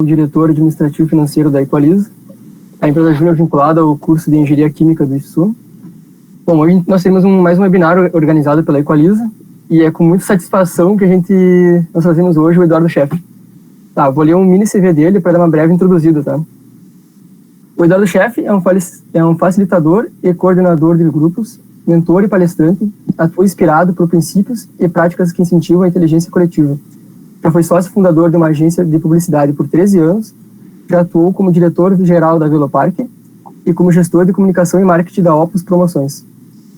o diretor administrativo financeiro da Equaliza, a empresa júnior vinculada ao curso de Engenharia Química do IFSU. Bom, hoje nós temos mais um webinar organizado pela Equaliza e é com muita satisfação que nós fazemos hoje o Eduardo Scheff. Tá, vou ler um mini CV dele para dar uma breve introduzida, tá? O Eduardo Scheff é um facilitador e coordenador de grupos, mentor e palestrante, atua inspirado por princípios e práticas que incentivam a inteligência coletiva. Já foi sócio fundador de uma agência de publicidade por 13 anos, já atuou como diretor-geral da Velopark e como gestor de comunicação e marketing da Opus Promoções.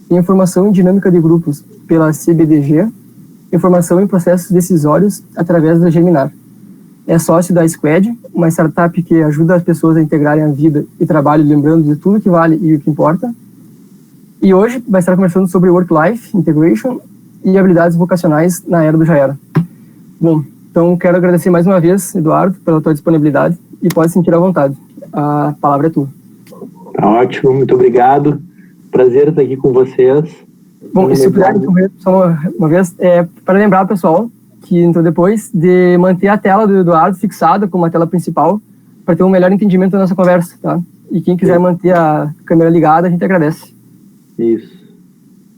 Tem formação em dinâmica de grupos pela CBDG e formação em processos decisórios através da Geminar. É sócio da Squad, uma startup que ajuda as pessoas a integrarem a vida e trabalho lembrando de tudo que vale e o que importa. E hoje vai estar conversando sobre Work-Life Integration e habilidades vocacionais na era do já era. Bom, então quero agradecer mais uma vez, Eduardo, pela tua disponibilidade e pode sentir à vontade. A palavra é tua. Tá ótimo, muito obrigado. Prazer estar aqui com vocês. Bom, se puder só uma vez, para lembrar, pessoal, que então depois de manter a tela do Eduardo fixada como a tela principal, para ter um melhor entendimento da nossa conversa, tá? E quem quiser manter a câmera ligada, a gente agradece. Isso.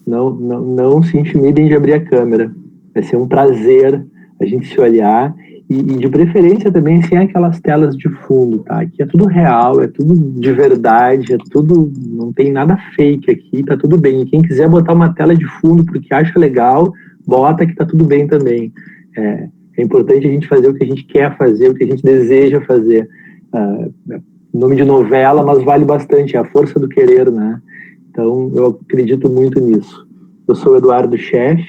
Não se intimidem de abrir a câmera. Vai ser um prazer a gente se olhar e de preferência também sem aquelas telas de fundo, tá? Aqui é tudo real, é tudo de verdade, não tem nada fake aqui, tá tudo bem. E quem quiser botar uma tela de fundo porque acha legal, bota que tá tudo bem também. É importante a gente fazer o que a gente quer fazer, o que a gente deseja fazer. Nome de novela, mas vale bastante, é a força do querer, né? Então, eu acredito muito nisso. Eu sou o Eduardo Scheff,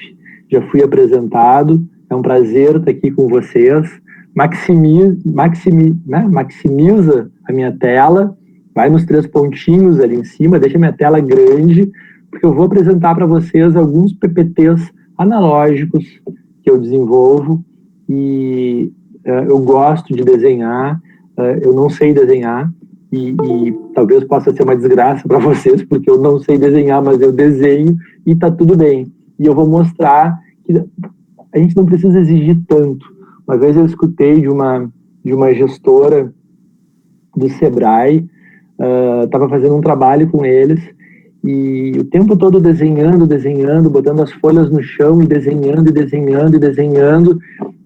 já fui apresentado, é um prazer estar aqui com vocês. Maximiza a minha tela, vai nos 3 pontinhos ali em cima, deixa a minha tela grande, porque eu vou apresentar para vocês alguns PPTs analógicos que eu desenvolvo e eu gosto de desenhar, eu não sei desenhar e talvez possa ser uma desgraça para vocês, porque eu não sei desenhar, mas eu desenho e está tudo bem. E eu vou mostrar que a gente não precisa exigir tanto. Uma vez eu escutei de uma gestora do Sebrae, estava fazendo um trabalho com eles, e o tempo todo desenhando, botando as folhas no chão e desenhando,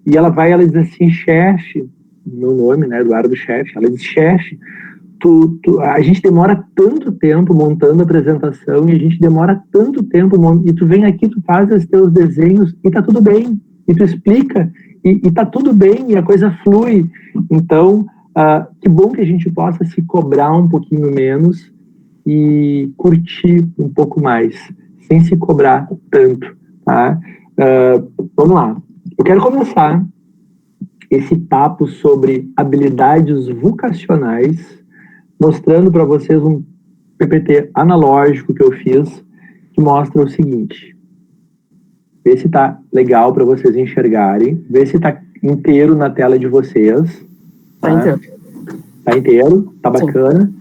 e ela diz assim, chefe, meu nome, né, Eduardo Scheff, ela diz, chefe, a gente demora tanto tempo montando a apresentação e a gente demora tanto tempo e tu vem aqui, tu faz os teus desenhos e tá tudo bem, e tu explica e tá tudo bem e a coisa flui. Então, que bom que a gente possa se cobrar um pouquinho menos e curtir um pouco mais, sem se cobrar tanto, tá? Vamos lá. Eu quero começar esse papo sobre habilidades vocacionais mostrando para vocês um PPT analógico que eu fiz, que mostra o seguinte. Vê se tá legal para vocês enxergarem, vê se tá inteiro na tela de vocês. Tá inteiro. Tá inteiro? Tá bacana? Sim.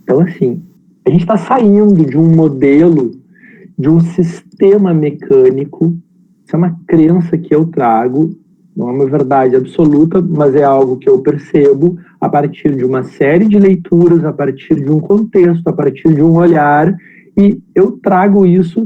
Então, assim, a gente está saindo de um modelo, de um sistema mecânico, isso é uma crença que eu trago, não é uma verdade absoluta, mas é algo que eu percebo a partir de uma série de leituras, a partir de um contexto, a partir de um olhar, e eu trago isso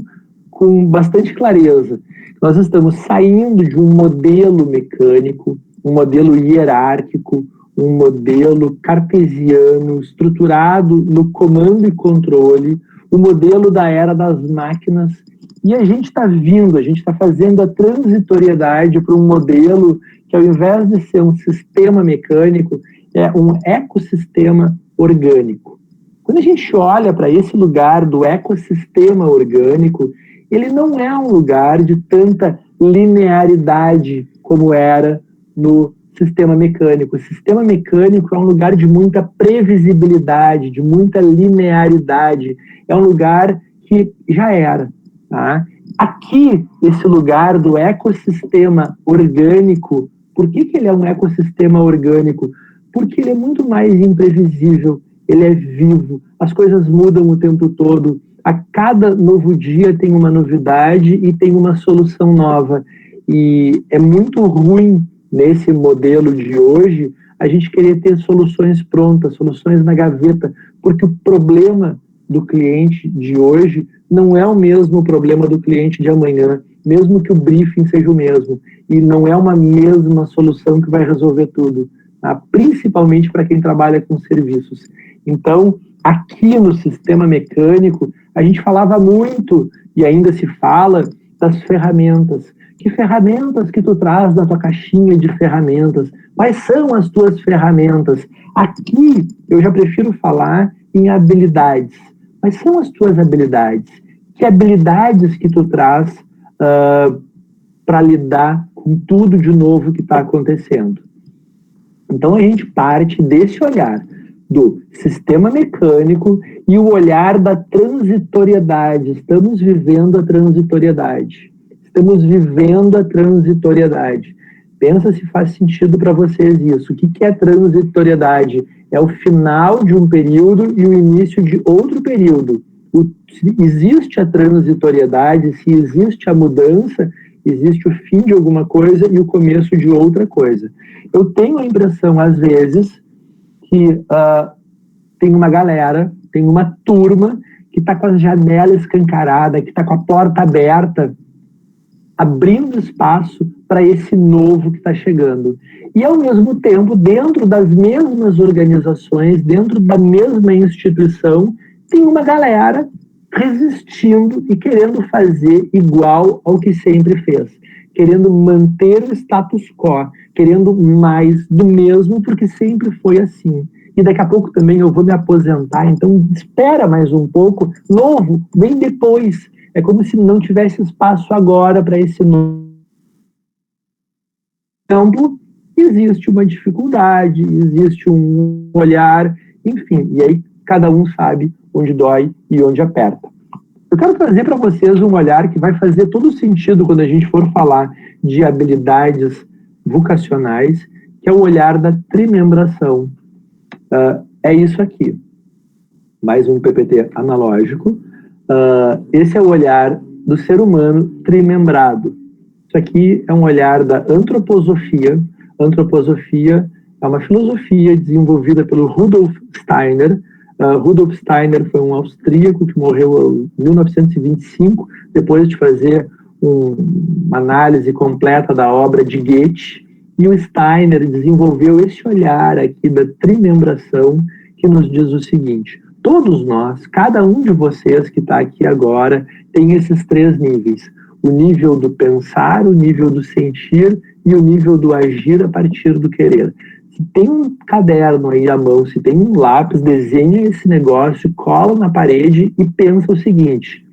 com bastante clareza. Nós estamos saindo de um modelo mecânico, um modelo hierárquico, um modelo cartesiano, estruturado no comando e controle, o modelo da era das máquinas. E a gente está fazendo a transitoriedade para um modelo que, ao invés de ser um sistema mecânico, é um ecossistema orgânico. Quando a gente olha para esse lugar do ecossistema orgânico, ele não é um lugar de tanta linearidade como era no sistema mecânico. O sistema mecânico é um lugar de muita previsibilidade, de muita linearidade. É um lugar que já era. Tá? Aqui, esse lugar do ecossistema orgânico, por que ele é um ecossistema orgânico? Porque ele é muito mais imprevisível, ele é vivo, as coisas mudam o tempo todo, a cada novo dia tem uma novidade e tem uma solução nova. E é muito ruim, nesse modelo de hoje, a gente querer ter soluções prontas, soluções na gaveta, porque o problema do cliente de hoje não é o mesmo problema do cliente de amanhã, mesmo que o briefing seja o mesmo, e não é uma mesma solução que vai resolver tudo, tá? Principalmente para quem trabalha com serviços. Então, aqui no sistema mecânico, a gente falava muito, e ainda se fala, das ferramentas. Que ferramentas que tu traz na tua caixinha de ferramentas? Quais são as tuas ferramentas? Aqui, eu já prefiro falar em habilidades. Quais são as tuas habilidades? Que habilidades que tu traz para lidar com tudo de novo que está acontecendo? Então, a gente parte desse olhar do sistema mecânico e o olhar da transitoriedade. Estamos vivendo a transitoriedade. Estamos vivendo a transitoriedade. Pensa se faz sentido para vocês isso. O que é transitoriedade? É o final de um período e o início de outro período. Se existe a transitoriedade, se existe a mudança, existe o fim de alguma coisa e o começo de outra coisa. Eu tenho a impressão, às vezes, que tem uma galera, tem uma turma que está com a janela escancarada, que está com a porta aberta, abrindo espaço para esse novo que está chegando. E, ao mesmo tempo, dentro das mesmas organizações, dentro da mesma instituição, tem uma galera resistindo e querendo fazer igual ao que sempre fez, querendo manter o status quo, querendo mais do mesmo, porque sempre foi assim. E daqui a pouco também eu vou me aposentar, então espera mais um pouco, novo, vem depois. É como se não tivesse espaço agora para esse novo. Então, existe uma dificuldade, existe um olhar, enfim, e aí cada um sabe onde dói e onde aperta. Eu quero trazer para vocês um olhar que vai fazer todo sentido quando a gente for falar de habilidades vocacionais, que é o olhar da trimembração. É isso aqui. Mais um PPT analógico. Esse é o olhar do ser humano trimembrado. Isso aqui é um olhar da antroposofia. Antroposofia é uma filosofia desenvolvida pelo Rudolf Steiner. Rudolf Steiner foi um austríaco que morreu em 1925, depois de fazer uma análise completa da obra de Goethe. E o Steiner desenvolveu esse olhar aqui da trimembração, que nos diz o seguinte: todos nós, cada um de vocês que está aqui agora, tem esses 3 níveis. O nível do pensar, o nível do sentir e o nível do agir a partir do querer. Se tem um caderno aí à mão, se tem um lápis, desenha esse negócio, cola na parede e pensa o seguinte: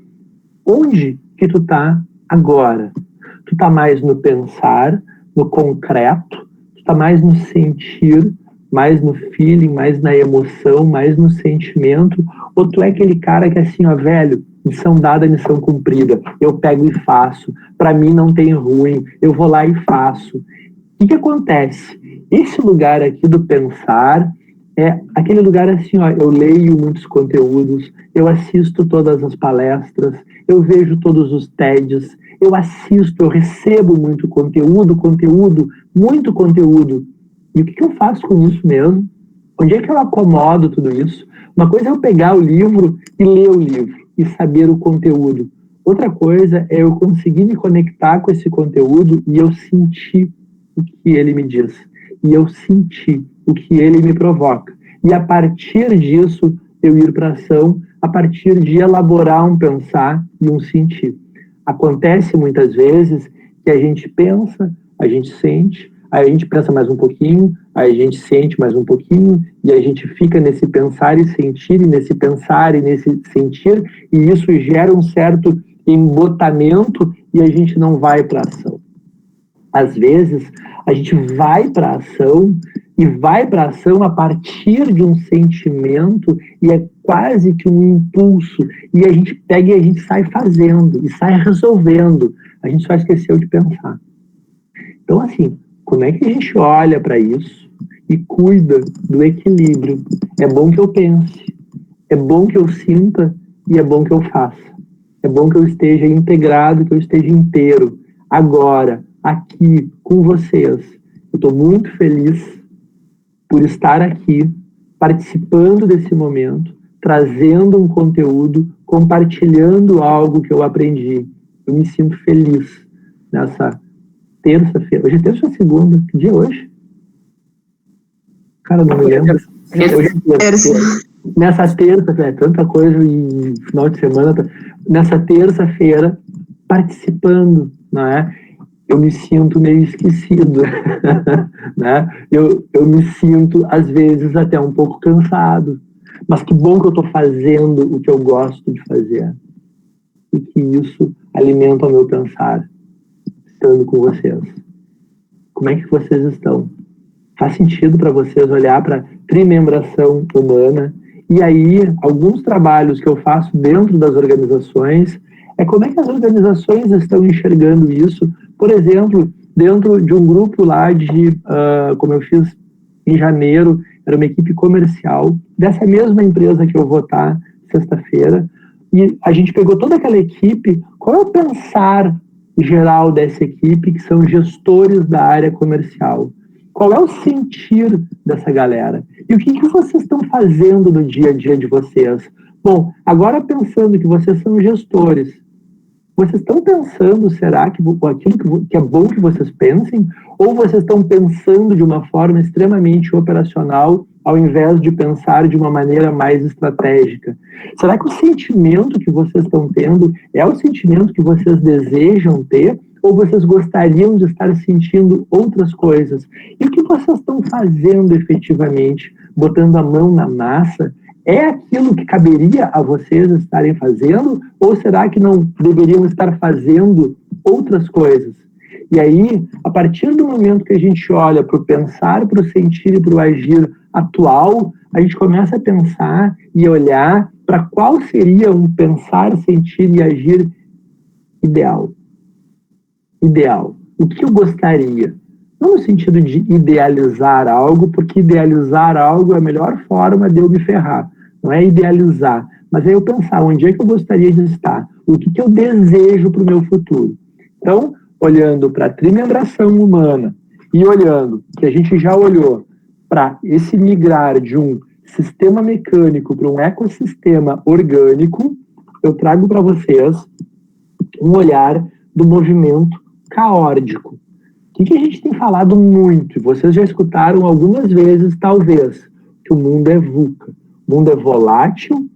onde que tu tá agora? Tu tá mais no pensar, no concreto? Tu tá mais no sentir, mais no feeling, mais na emoção, mais no sentimento? Ou tu é aquele cara que é assim, ó, velho, missão dada, missão cumprida, eu pego e faço, para mim não tem ruim, eu vou lá e faço. O que acontece? Esse lugar aqui do pensar é aquele lugar assim, ó, eu leio muitos conteúdos, eu assisto todas as palestras, eu vejo todos os TEDs, eu assisto, eu recebo muito conteúdo, muito conteúdo. E o que eu faço com isso mesmo? Onde é que eu acomodo tudo isso? Uma coisa é eu pegar o livro e ler o livro e saber o conteúdo. Outra coisa é eu conseguir me conectar com esse conteúdo e eu sentir o que ele me diz. E eu sentir o que ele me provoca. E a partir disso, eu ir para ação, a partir de elaborar um pensar e um sentir. Acontece muitas vezes que a gente pensa, a gente sente, aí a gente pensa mais um pouquinho, aí a gente sente mais um pouquinho, e a gente fica nesse pensar e sentir, e nesse pensar e nesse sentir, e isso gera um certo embotamento e a gente não vai para a ação. Às vezes, a gente vai para a ação e vai para a ação a partir de um sentimento e é quase que um impulso. E a gente pega e a gente sai fazendo e sai resolvendo. A gente só esqueceu de pensar. Então, assim, como é que a gente olha para isso e cuida do equilíbrio? É bom que eu pense, é bom que eu sinta e é bom que eu faça. É bom que eu esteja integrado, que eu esteja inteiro. Agora, aqui, com vocês. Eu estou muito feliz por estar aqui, participando desse momento, trazendo um conteúdo, compartilhando algo que eu aprendi. Eu me sinto feliz nessa terça-feira. Hoje é terça ou segunda? Que dia é hoje? Cara, não me lembro. Hoje é terça. Nessa terça-feira, tanta coisa e final de semana, nessa terça-feira, participando, não é? Eu me sinto meio esquecido, né? Eu me sinto, às vezes, até um pouco cansado. Mas que bom que eu estou fazendo o que eu gosto de fazer. E que isso alimenta o meu pensar, estando com vocês. Como é que vocês estão? Faz sentido para vocês olhar para a trimembração humana? E aí, alguns trabalhos que eu faço dentro das organizações é como é que as organizações estão enxergando isso. Por exemplo, dentro de um grupo lá como eu fiz em janeiro, era uma equipe comercial dessa mesma empresa que eu vou estar sexta-feira, e a gente pegou toda aquela equipe. Qual é o pensar geral dessa equipe, que são gestores da área comercial? Qual é o sentir dessa galera? E o que vocês estão fazendo no dia a dia de vocês? Bom, agora pensando que vocês são gestores, vocês estão pensando, será que aquilo que é bom que vocês pensem? Ou vocês estão pensando de uma forma extremamente operacional, ao invés de pensar de uma maneira mais estratégica? Será que o sentimento que vocês estão tendo é o sentimento que vocês desejam ter? Ou vocês gostariam de estar sentindo outras coisas? E o que vocês estão fazendo efetivamente, botando a mão na massa, é aquilo que caberia a vocês estarem fazendo? Ou será que não deveriam estar fazendo outras coisas? E aí, a partir do momento que a gente olha para o pensar, para o sentir e para o agir atual, a gente começa a pensar e olhar para qual seria um pensar, sentir e agir ideal. Ideal. O que eu gostaria? Não no sentido de idealizar algo, porque idealizar algo é a melhor forma de eu me ferrar. Não é idealizar, mas é eu pensar onde é que eu gostaria de estar, o que eu desejo para o meu futuro. Então, olhando para a trimembração humana e olhando, que a gente já olhou, para esse migrar de um sistema mecânico para um ecossistema orgânico, eu trago para vocês um olhar do movimento caórdico. O que a gente tem falado muito, vocês já escutaram algumas vezes, talvez, que o mundo é VUCA. O mundo é volátil,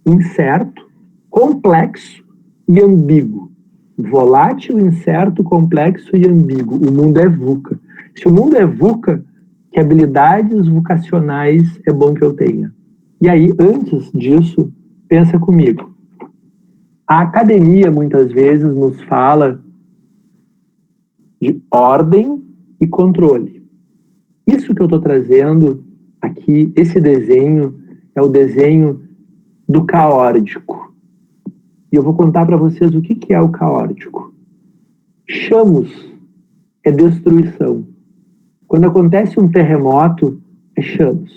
incerto, complexo e ambíguo. Volátil, incerto, complexo e ambíguo. O mundo é VUCA. Se o mundo é VUCA, que habilidades vocacionais é bom que eu tenha? E aí, antes disso, pensa comigo. A academia, muitas vezes, nos fala de ordem e controle. Isso que eu estou trazendo aqui, esse desenho, é o desenho do caórdico. E eu vou contar para vocês o que é o caórdico. Chamos é destruição. Quando acontece um terremoto, é chamos.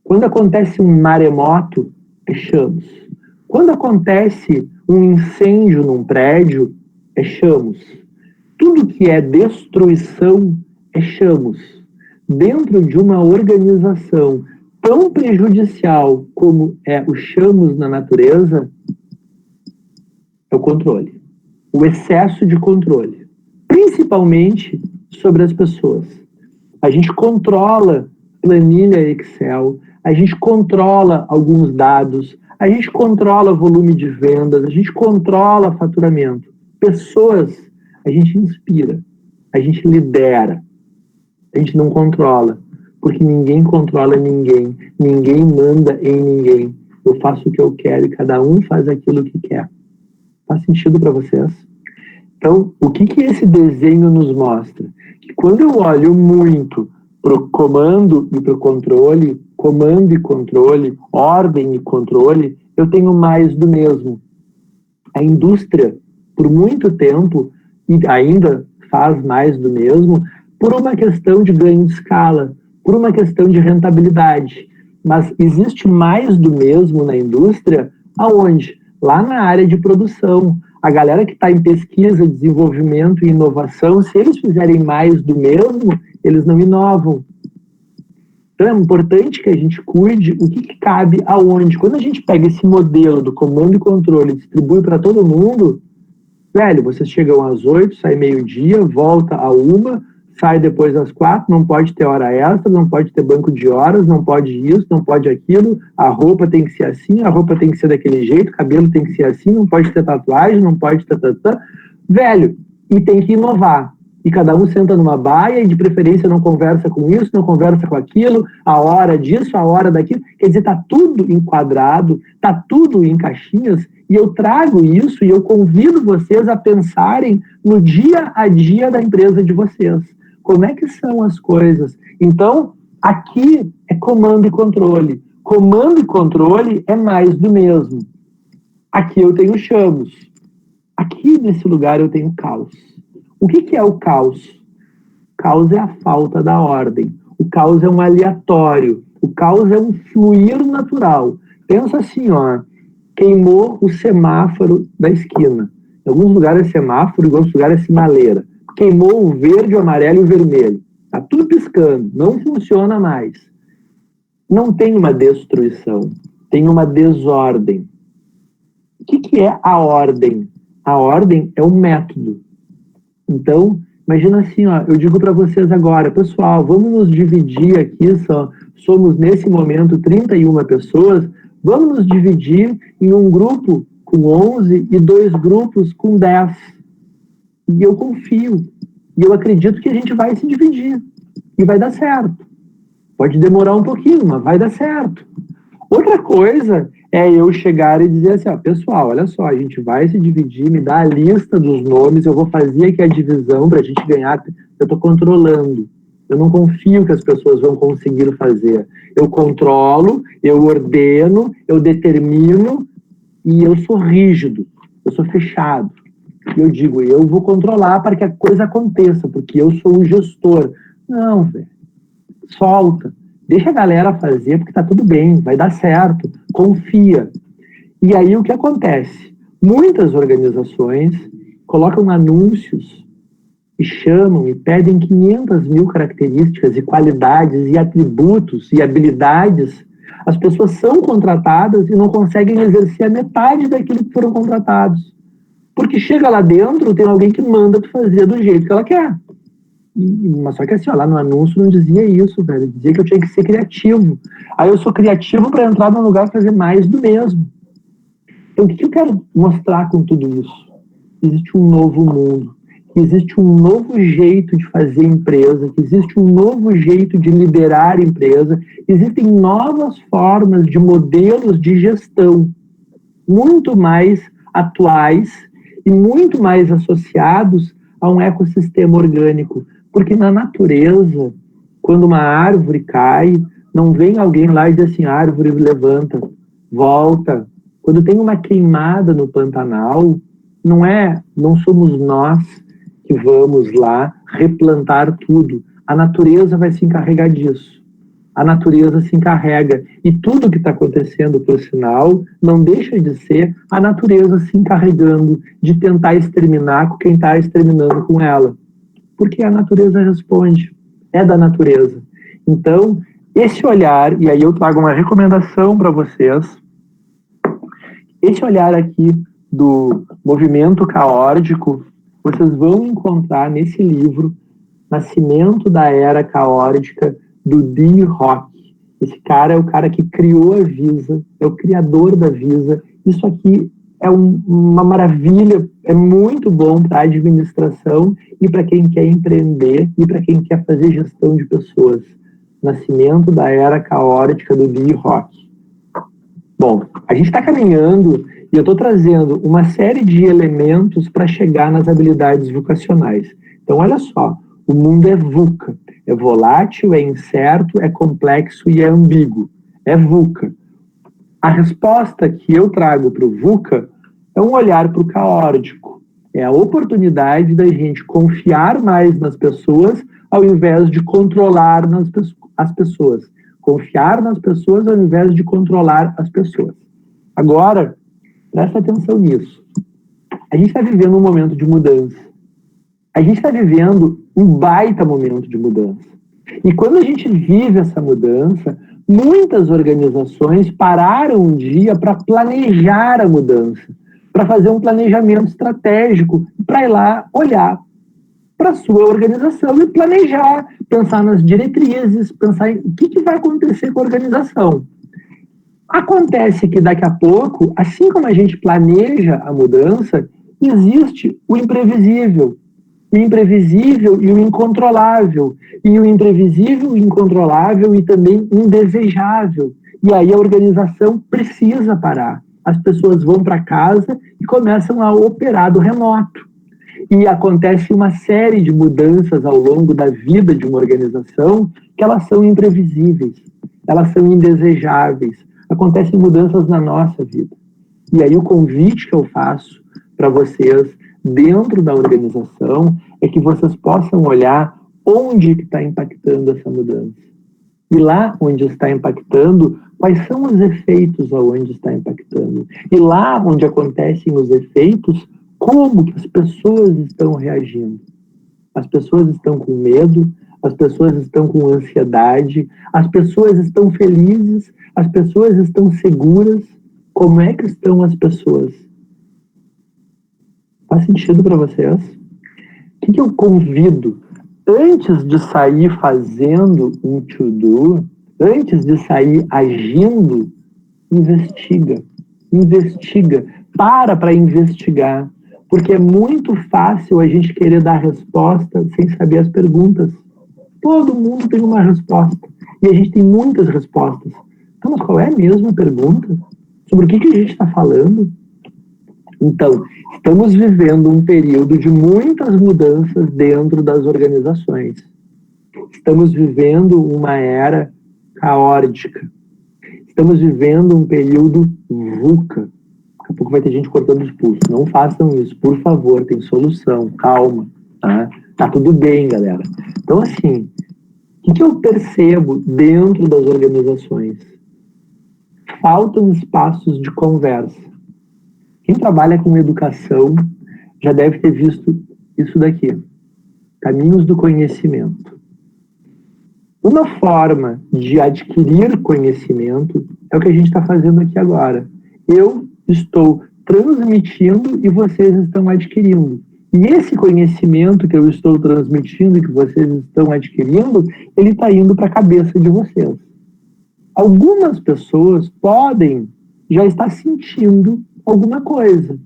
Quando acontece um maremoto, é chamos. Quando acontece um incêndio num prédio, é chamos. Tudo que é destruição é chamos. Dentro de uma organização tão prejudicial como é o chamos na natureza, é o controle. O excesso de controle. Principalmente sobre as pessoas. A gente controla planilha Excel, a gente controla alguns dados, a gente controla volume de vendas, a gente controla faturamento. Pessoas, a gente inspira, a gente lidera, a gente não controla, porque ninguém controla ninguém, ninguém manda em ninguém. Eu faço o que eu quero e cada um faz aquilo que quer. Faz sentido para vocês? Então, o que esse desenho nos mostra? Que quando eu olho muito para o comando e para o controle, comando e controle, ordem e controle, eu tenho mais do mesmo. A indústria, por muito tempo, e ainda faz mais do mesmo, por uma questão de ganho de escala, por uma questão de rentabilidade. Mas existe mais do mesmo na indústria, aonde? Lá na área de produção. A galera que está em pesquisa, desenvolvimento e inovação, se eles fizerem mais do mesmo, eles não inovam. Então é importante que a gente cuide o que cabe aonde. Quando a gente pega esse modelo do comando e controle e distribui para todo mundo, velho, vocês chegam às 8, sai meio-dia, volta a 1, sai depois às 4, não pode ter hora extra, não pode ter banco de horas, não pode isso, não pode aquilo, a roupa tem que ser assim, a roupa tem que ser daquele jeito, o cabelo tem que ser assim, não pode ter tatuagem, não pode ter velho, e tem que inovar. E cada um senta numa baia e de preferência não conversa com isso, não conversa com aquilo, a hora disso, a hora daquilo. Quer dizer, tá tudo enquadrado, tá tudo em caixinhas, e eu trago isso e eu convido vocês a pensarem no dia a dia da empresa de vocês. Como é que são as coisas? Então, aqui é comando e controle. Comando e controle é mais do mesmo. Aqui eu tenho chamos. Aqui nesse lugar eu tenho caos. O que é o caos? O caos é a falta da ordem. O caos é um aleatório. O caos é um fluir natural. Pensa assim, ó, queimou o semáforo da esquina. Em alguns lugares é semáforo, em outros lugares é sinaleira. Queimou o verde, o amarelo e o vermelho. Está tudo piscando, não funciona mais. Não tem uma destruição, tem uma desordem. O que é a ordem? A ordem é um método. Então, imagina assim, ó, eu digo para vocês agora, pessoal, vamos nos dividir aqui, somos nesse momento 31 pessoas, vamos nos dividir em um grupo com 11 e 2 grupos com 10. E eu confio, e eu acredito que a gente vai se dividir, e vai dar certo. Pode demorar um pouquinho, mas vai dar certo. Outra coisa é eu chegar e dizer assim, ó, pessoal, olha só, a gente vai se dividir, me dá a lista dos nomes, eu vou fazer aqui a divisão para a gente ganhar. Eu estou controlando. Eu não confio que as pessoas vão conseguir fazer. Eu controlo, eu ordeno, eu determino e eu sou rígido, eu sou fechado. E eu digo, eu vou controlar para que a coisa aconteça, porque eu sou o gestor. Não, velho. Solta. Deixa a galera fazer, porque tá tudo bem, vai dar certo, confia. E aí o que acontece? Muitas organizações colocam anúncios e chamam e pedem 500 mil características e qualidades e atributos e habilidades. As pessoas são contratadas e não conseguem exercer a metade daquilo que foram contratados. Porque chega lá dentro, tem alguém que manda tu fazer do jeito que ela quer. Mas só que assim, ó, lá no anúncio não dizia isso, velho. Dizia que eu tinha que ser criativo. Aí eu sou criativo para entrar num lugar e fazer mais do mesmo. Então o que eu quero mostrar com tudo isso? Existe um novo mundo. Existe um novo jeito de fazer empresa. Existe um novo jeito de liderar empresa. Existem novas formas de modelos de gestão muito mais atuais e muito mais associados a um ecossistema orgânico. Porque na natureza, quando uma árvore cai, não vem alguém lá e diz assim, a árvore levanta, volta. Quando tem uma queimada no Pantanal, não somos nós que vamos lá replantar tudo. A natureza vai se encarregar disso. A natureza se encarrega. E tudo que está acontecendo, por sinal, não deixa de ser a natureza se encarregando de tentar exterminar com quem está exterminando com ela. Porque a natureza responde. É da natureza. Então, esse olhar, e aí eu trago uma recomendação para vocês, esse olhar aqui do movimento caórdico, vocês vão encontrar nesse livro Nascimento da Era Caórdica, do Dee Hock. Esse cara é o cara que criou a Visa, é o criador da Visa. Isso aqui é uma maravilha, é muito bom para a administração e para quem quer empreender e para quem quer fazer gestão de pessoas. Nascimento da Era Caórdica, do Dee Hock. Bom, a gente está caminhando e eu estou trazendo uma série de elementos para chegar nas habilidades vocacionais. Então, olha só, o mundo é VUCA. É volátil, é incerto, é complexo e é ambíguo. É VUCA. A resposta que eu trago para o VUCA é um olhar para o caórdico. É a oportunidade da gente confiar mais nas pessoas ao invés de controlar as pessoas. Confiar nas pessoas ao invés de controlar as pessoas. Agora, presta atenção nisso. A gente está vivendo um momento de mudança. A gente está vivendo um baita momento de mudança. E quando a gente vive essa mudança, muitas organizações pararam um dia para planejar a mudança, para fazer um planejamento estratégico, para ir lá olhar para a sua organização e planejar, pensar nas diretrizes, pensar em o que vai acontecer com a organização. Acontece que daqui a pouco, assim como a gente planeja a mudança, existe o imprevisível. O imprevisível e o incontrolável. E o imprevisível, incontrolável e também indesejável. E aí a organização precisa parar. As pessoas vão para casa e começam a operar do remoto. E acontece uma série de mudanças ao longo da vida de uma organização que elas são imprevisíveis, elas são indesejáveis. Acontecem mudanças na nossa vida. E aí o convite que eu faço para vocês dentro da organização é que vocês possam olhar onde está impactando essa mudança. E lá onde está impactando, quais são os efeitos aonde está impactando. E lá onde acontecem os efeitos, como que as pessoas estão reagindo. As pessoas estão com medo, as pessoas estão com ansiedade, as pessoas estão felizes, as pessoas estão seguras. Como é que estão as pessoas? Faz sentido para vocês? O que eu convido? Antes de sair fazendo um to-do, antes de sair agindo, investiga. Investiga. Para investigar. Porque é muito fácil a gente querer dar resposta sem saber as perguntas. Todo mundo tem uma resposta. E a gente tem muitas respostas. Então, mas qual é mesmo a pergunta? Sobre o que a gente está falando? Então, estamos vivendo um período de muitas mudanças dentro das organizações. Estamos vivendo uma era caótica. Estamos vivendo um período VUCA. Daqui a pouco vai ter gente cortando os pulsos. Não façam isso, por favor, tem solução, calma. Tá tudo bem, galera. Então, assim, o que eu percebo dentro das organizações? Faltam espaços de conversa. Quem trabalha com educação já deve ter visto isso daqui. Caminhos do conhecimento. Uma forma de adquirir conhecimento é o que a gente está fazendo aqui agora. Eu estou transmitindo e vocês estão adquirindo. E esse conhecimento que eu estou transmitindo e que vocês estão adquirindo, ele está indo para a cabeça de vocês. Algumas pessoas podem já estar sentindo alguma coisa.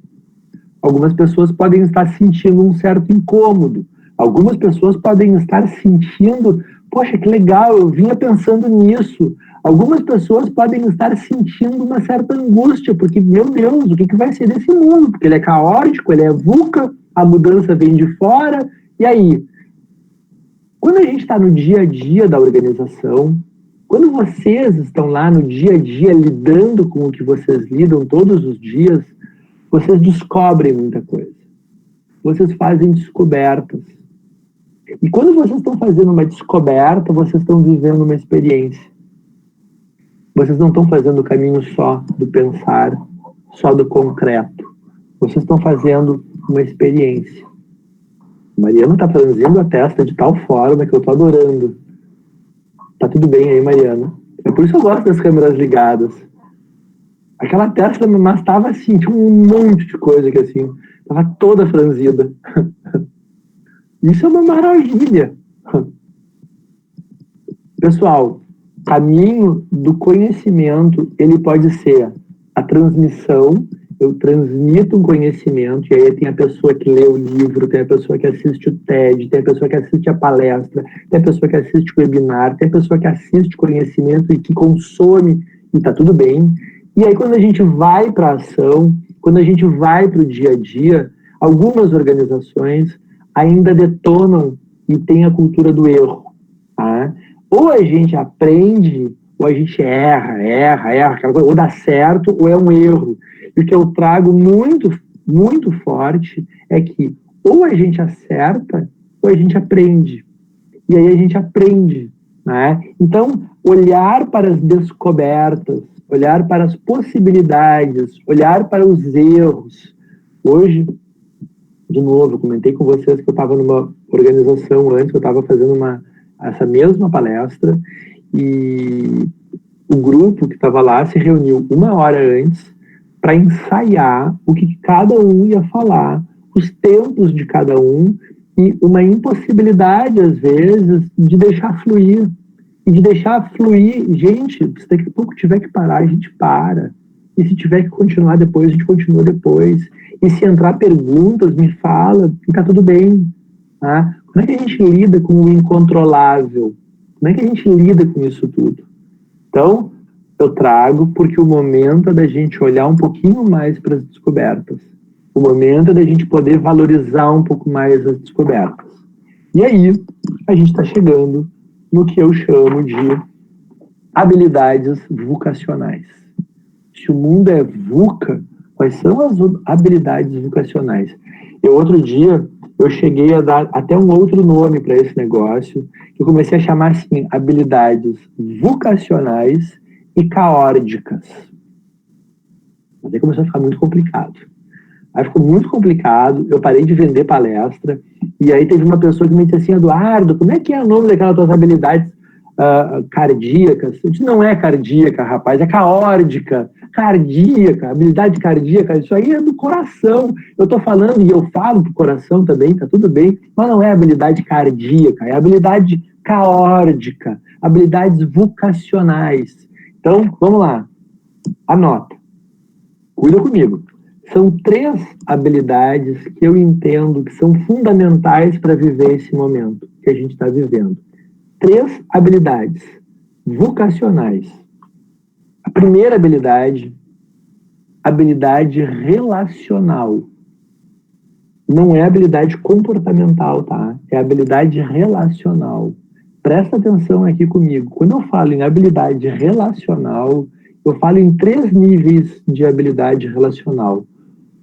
Algumas pessoas podem estar sentindo um certo incômodo. Algumas pessoas podem estar sentindo, poxa, que legal, eu vinha pensando nisso. Algumas pessoas podem estar sentindo uma certa angústia, porque, meu Deus, o que vai ser desse mundo? Porque ele é caótico, ele é VUCA, a mudança vem de fora. E aí? Quando a gente está no dia a dia da organização, quando vocês estão lá no dia a dia lidando com o que vocês lidam todos os dias, vocês descobrem muita coisa. Vocês fazem descobertas. E quando vocês estão fazendo uma descoberta, vocês estão vivendo uma experiência. Vocês não estão fazendo o caminho só do pensar, só do concreto. Vocês estão fazendo uma experiência. Mariana está franzindo a testa de tal forma que eu estou adorando. Tá tudo bem aí, Mariana? É por isso que eu gosto das câmeras ligadas. Aquela testa, mas estava assim, tinha um monte de coisa que assim, estava toda franzida. Isso é uma maravilha. Pessoal, caminho do conhecimento, ele pode ser a transmissão. Eu transmito um conhecimento, e aí tem a pessoa que lê o livro, tem a pessoa que assiste o TED, tem a pessoa que assiste a palestra, tem a pessoa que assiste o webinar, tem a pessoa que assiste conhecimento e que consome, e tá tudo bem. E aí quando a gente vai para a ação, quando a gente vai para o dia a dia, algumas organizações ainda detonam e tem a cultura do erro. Tá? Ou a gente aprende, ou a gente erra, ou dá certo, ou é um erro. E o que eu trago muito, muito forte é que ou a gente acerta, ou a gente aprende. E aí a gente aprende. Né? Então, olhar para as descobertas, olhar para as possibilidades, olhar para os erros. Hoje, de novo, eu comentei com vocês que eu estava numa organização antes, eu estava fazendo essa mesma palestra, e o grupo que estava lá se reuniu 1 hora antes para ensaiar o que cada um ia falar, os tempos de cada um, e uma impossibilidade, às vezes, de deixar fluir. E de deixar fluir, gente, se daqui a pouco tiver que parar, a gente para. E se tiver que continuar depois, a gente continua depois. E se entrar perguntas, me fala, e tá tudo bem. Tá? Como é que a gente lida com o incontrolável? Como é que a gente lida com isso tudo? Então, eu trago porque o momento é da gente olhar um pouquinho mais para as descobertas. O momento é da gente poder valorizar um pouco mais as descobertas. E aí, a gente está chegando no que eu chamo de habilidades vocacionais. Se o mundo é VUCA, quais são as habilidades vocacionais? Outro dia, eu cheguei a dar até um outro nome para esse negócio, que eu comecei a chamar assim, habilidades vocacionais e caórdicas. Mas aí começou a ficar muito complicado. Aí ficou muito complicado, eu parei de vender palestra, e aí teve uma pessoa que me disse assim, Eduardo, como é que é o nome daquelas tuas habilidades cardíacas? Eu disse, não é cardíaca, rapaz, é caórdica. Cardíaca, habilidade cardíaca, isso aí é do coração. Eu estou falando, e eu falo pro coração também, tá tudo bem, mas não é habilidade cardíaca, é habilidade caórdica, habilidades vocacionais. Então, vamos lá, anota, cuida comigo. São 3 habilidades que eu entendo que são fundamentais para viver esse momento que a gente está vivendo. 3 habilidades vocacionais. A primeira habilidade relacional. Não é habilidade comportamental, tá? É habilidade relacional. Presta atenção aqui comigo. Quando eu falo em habilidade relacional, eu falo em 3 níveis de habilidade relacional.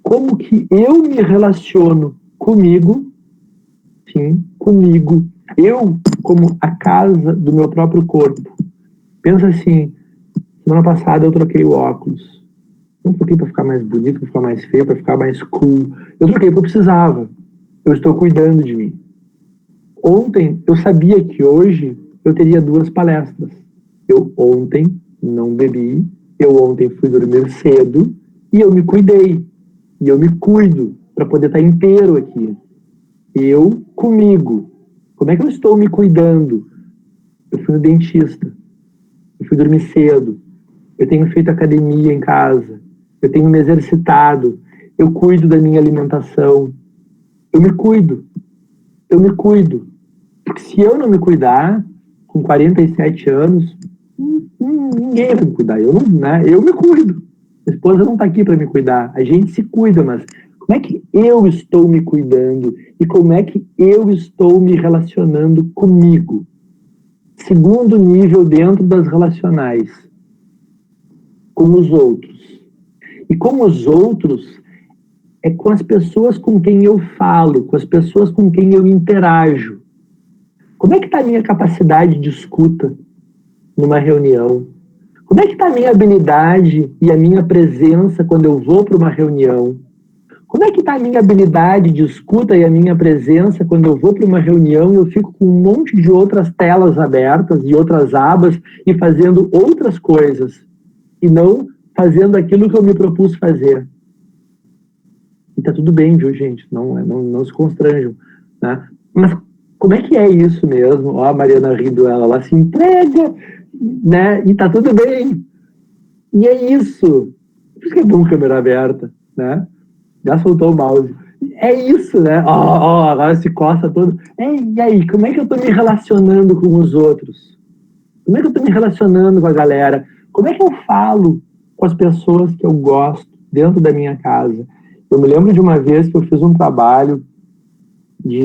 Como que eu me relaciono comigo, sim, comigo, eu como a casa do meu próprio corpo. Pensa assim, semana passada eu troquei o óculos. Não troquei para ficar mais bonito, para ficar mais feio, para ficar mais cool. Eu troquei porque eu precisava. Eu estou cuidando de mim. Ontem, eu sabia que hoje eu teria 2 palestras. Eu ontem não bebi, eu ontem fui dormir cedo e eu me cuidei. E eu me cuido para poder estar inteiro aqui. Eu comigo. Como é que eu estou me cuidando? Eu fui no dentista. Eu fui dormir cedo. Eu tenho feito academia em casa. Eu tenho me exercitado. Eu cuido da minha alimentação. Eu me cuido. Eu me cuido. Porque se eu não me cuidar, com 47 anos, ninguém vai me cuidar. Eu me cuido. Minha esposa não está aqui para me cuidar. A gente se cuida, mas como é que eu estou me cuidando? E como é que eu estou me relacionando comigo? Segundo nível dentro das relacionais. Com os outros. E com os outros é com as pessoas com quem eu falo, com as pessoas com quem eu interajo. Como é que está a minha capacidade de escuta numa reunião? Como é que está a minha habilidade e a minha presença quando eu vou para uma reunião? Como é que está a minha habilidade de escuta e a minha presença quando eu vou para uma reunião e eu fico com um monte de outras telas abertas e outras abas e fazendo outras coisas e não fazendo aquilo que eu me propus fazer? E tá tudo bem, viu, gente? Não se constranjam, né? Mas como é que é isso mesmo? Ó, a Mariana rindo, ela se entrega, né? E tá tudo bem. E é isso. Por isso que é bom câmera aberta, né? Já soltou o mouse. É isso, né? Agora se coça todo. E aí, como é que eu tô me relacionando com os outros? Como é que eu tô me relacionando com a galera? Como é que eu falo com as pessoas que eu gosto dentro da minha casa? Eu me lembro de uma vez que eu fiz um trabalho de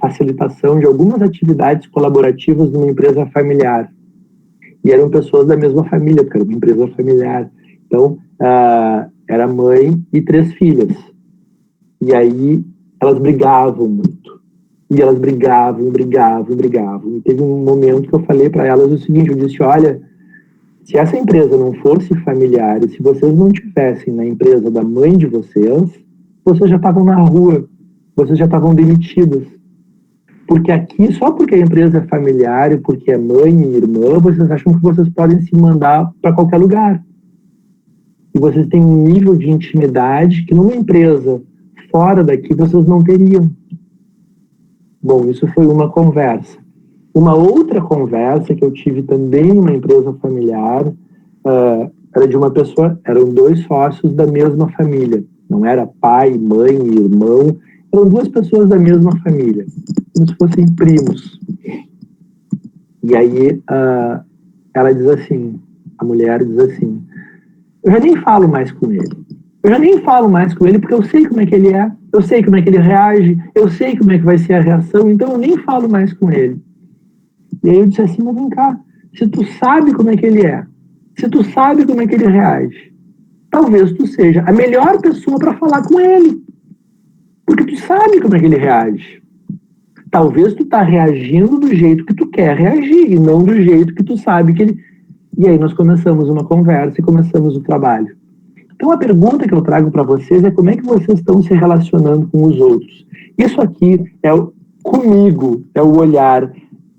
facilitação de algumas atividades colaborativas numa empresa familiar. E eram pessoas da mesma família, porque era uma empresa familiar. Então, era mãe e 3 filhas. E aí, elas brigavam muito. E elas brigavam. E teve um momento que eu falei para elas o seguinte, eu disse, olha, se essa empresa não fosse familiar e se vocês não estivessem na empresa da mãe de vocês já estavam na rua, vocês já estavam demitidos. Porque aqui, só porque a empresa é familiar e porque é mãe e irmã, vocês acham que vocês podem se mandar para qualquer lugar. E vocês têm um nível de intimidade que numa empresa fora daqui vocês não teriam. Bom, isso foi uma conversa. Uma outra conversa que eu tive também numa empresa familiar era de uma pessoa, eram 2 sócios da mesma família. Não era pai, mãe, irmão, eram 2 pessoas da mesma família, como se fossem primos. E aí ela diz assim, a mulher diz assim, eu já nem falo mais com ele. Eu já nem falo mais com ele porque eu sei como é que ele é, eu sei como é que ele reage, eu sei como é que vai ser a reação, então eu nem falo mais com ele. E aí eu disse assim, mas vem cá, se tu sabe como é que ele é, se tu sabe como é que ele reage, talvez tu seja a melhor pessoa para falar com ele. Porque tu sabe como é que ele reage. Talvez tu tá reagindo do jeito que tu quer reagir e não do jeito que tu sabe que ele... E aí nós começamos uma conversa e começamos o trabalho. Então a pergunta que eu trago para vocês é como é que vocês estão se relacionando com os outros. Isso aqui é comigo, é o olhar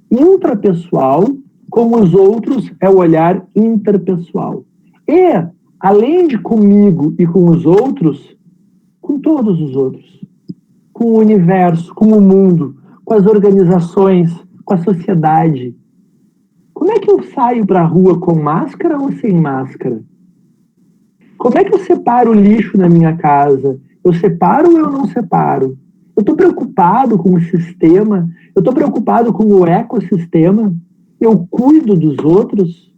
intrapessoal, com os outros é o olhar interpessoal. E, além de comigo e com os outros, com todos os outros. Com o universo, com o mundo, com as organizações, com a sociedade. Como é que eu saio para a rua com máscara ou sem máscara? Como é que eu separo o lixo na minha casa? Eu separo ou eu não separo? Eu estou preocupado com o sistema? Eu estou preocupado com o ecossistema? Eu cuido dos outros?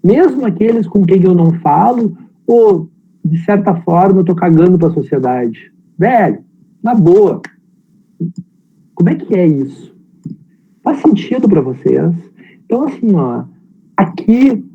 Mesmo aqueles com quem eu não falo? Ou, de certa forma, eu estou cagando para a sociedade? Velho, na boa. Como é que é isso? Faz sentido para vocês? Então, assim, ó, aqui,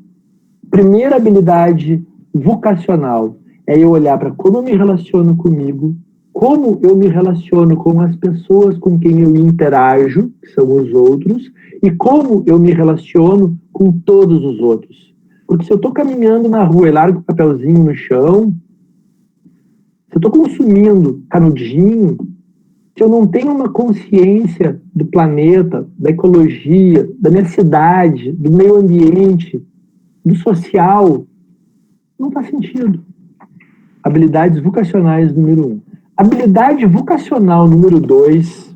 primeira habilidade vocacional é eu olhar para como eu me relaciono comigo, como eu me relaciono com as pessoas com quem eu interajo, que são os outros, e como eu me relaciono com todos os outros. Porque se eu estou caminhando na rua e largo o papelzinho no chão, se eu estou consumindo canudinho, se eu não tenho uma consciência do planeta, da ecologia, da minha cidade, do meio ambiente, do social, não faz sentido. Habilidades vocacionais, número 1. Habilidade vocacional, número 2,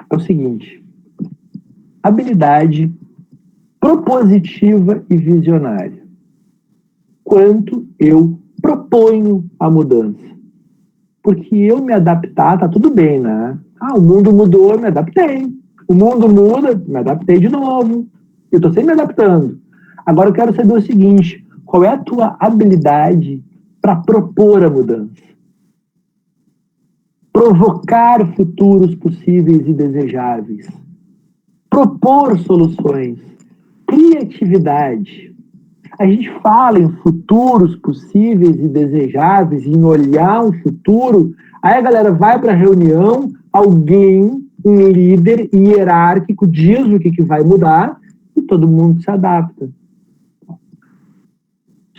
é o seguinte. Habilidade propositiva e visionária. Quanto eu proponho a mudança. Porque eu me adaptar, tá tudo bem, né? O mundo mudou, me adaptei. O mundo muda, me adaptei de novo. Eu tô sempre me adaptando. Agora eu quero saber o seguinte, qual é a tua habilidade para propor a mudança? Provocar futuros possíveis e desejáveis. Propor soluções. Criatividade. A gente fala em futuros possíveis e desejáveis, em olhar um futuro, aí a galera vai para a reunião, alguém, um líder hierárquico, diz o que vai mudar e todo mundo se adapta.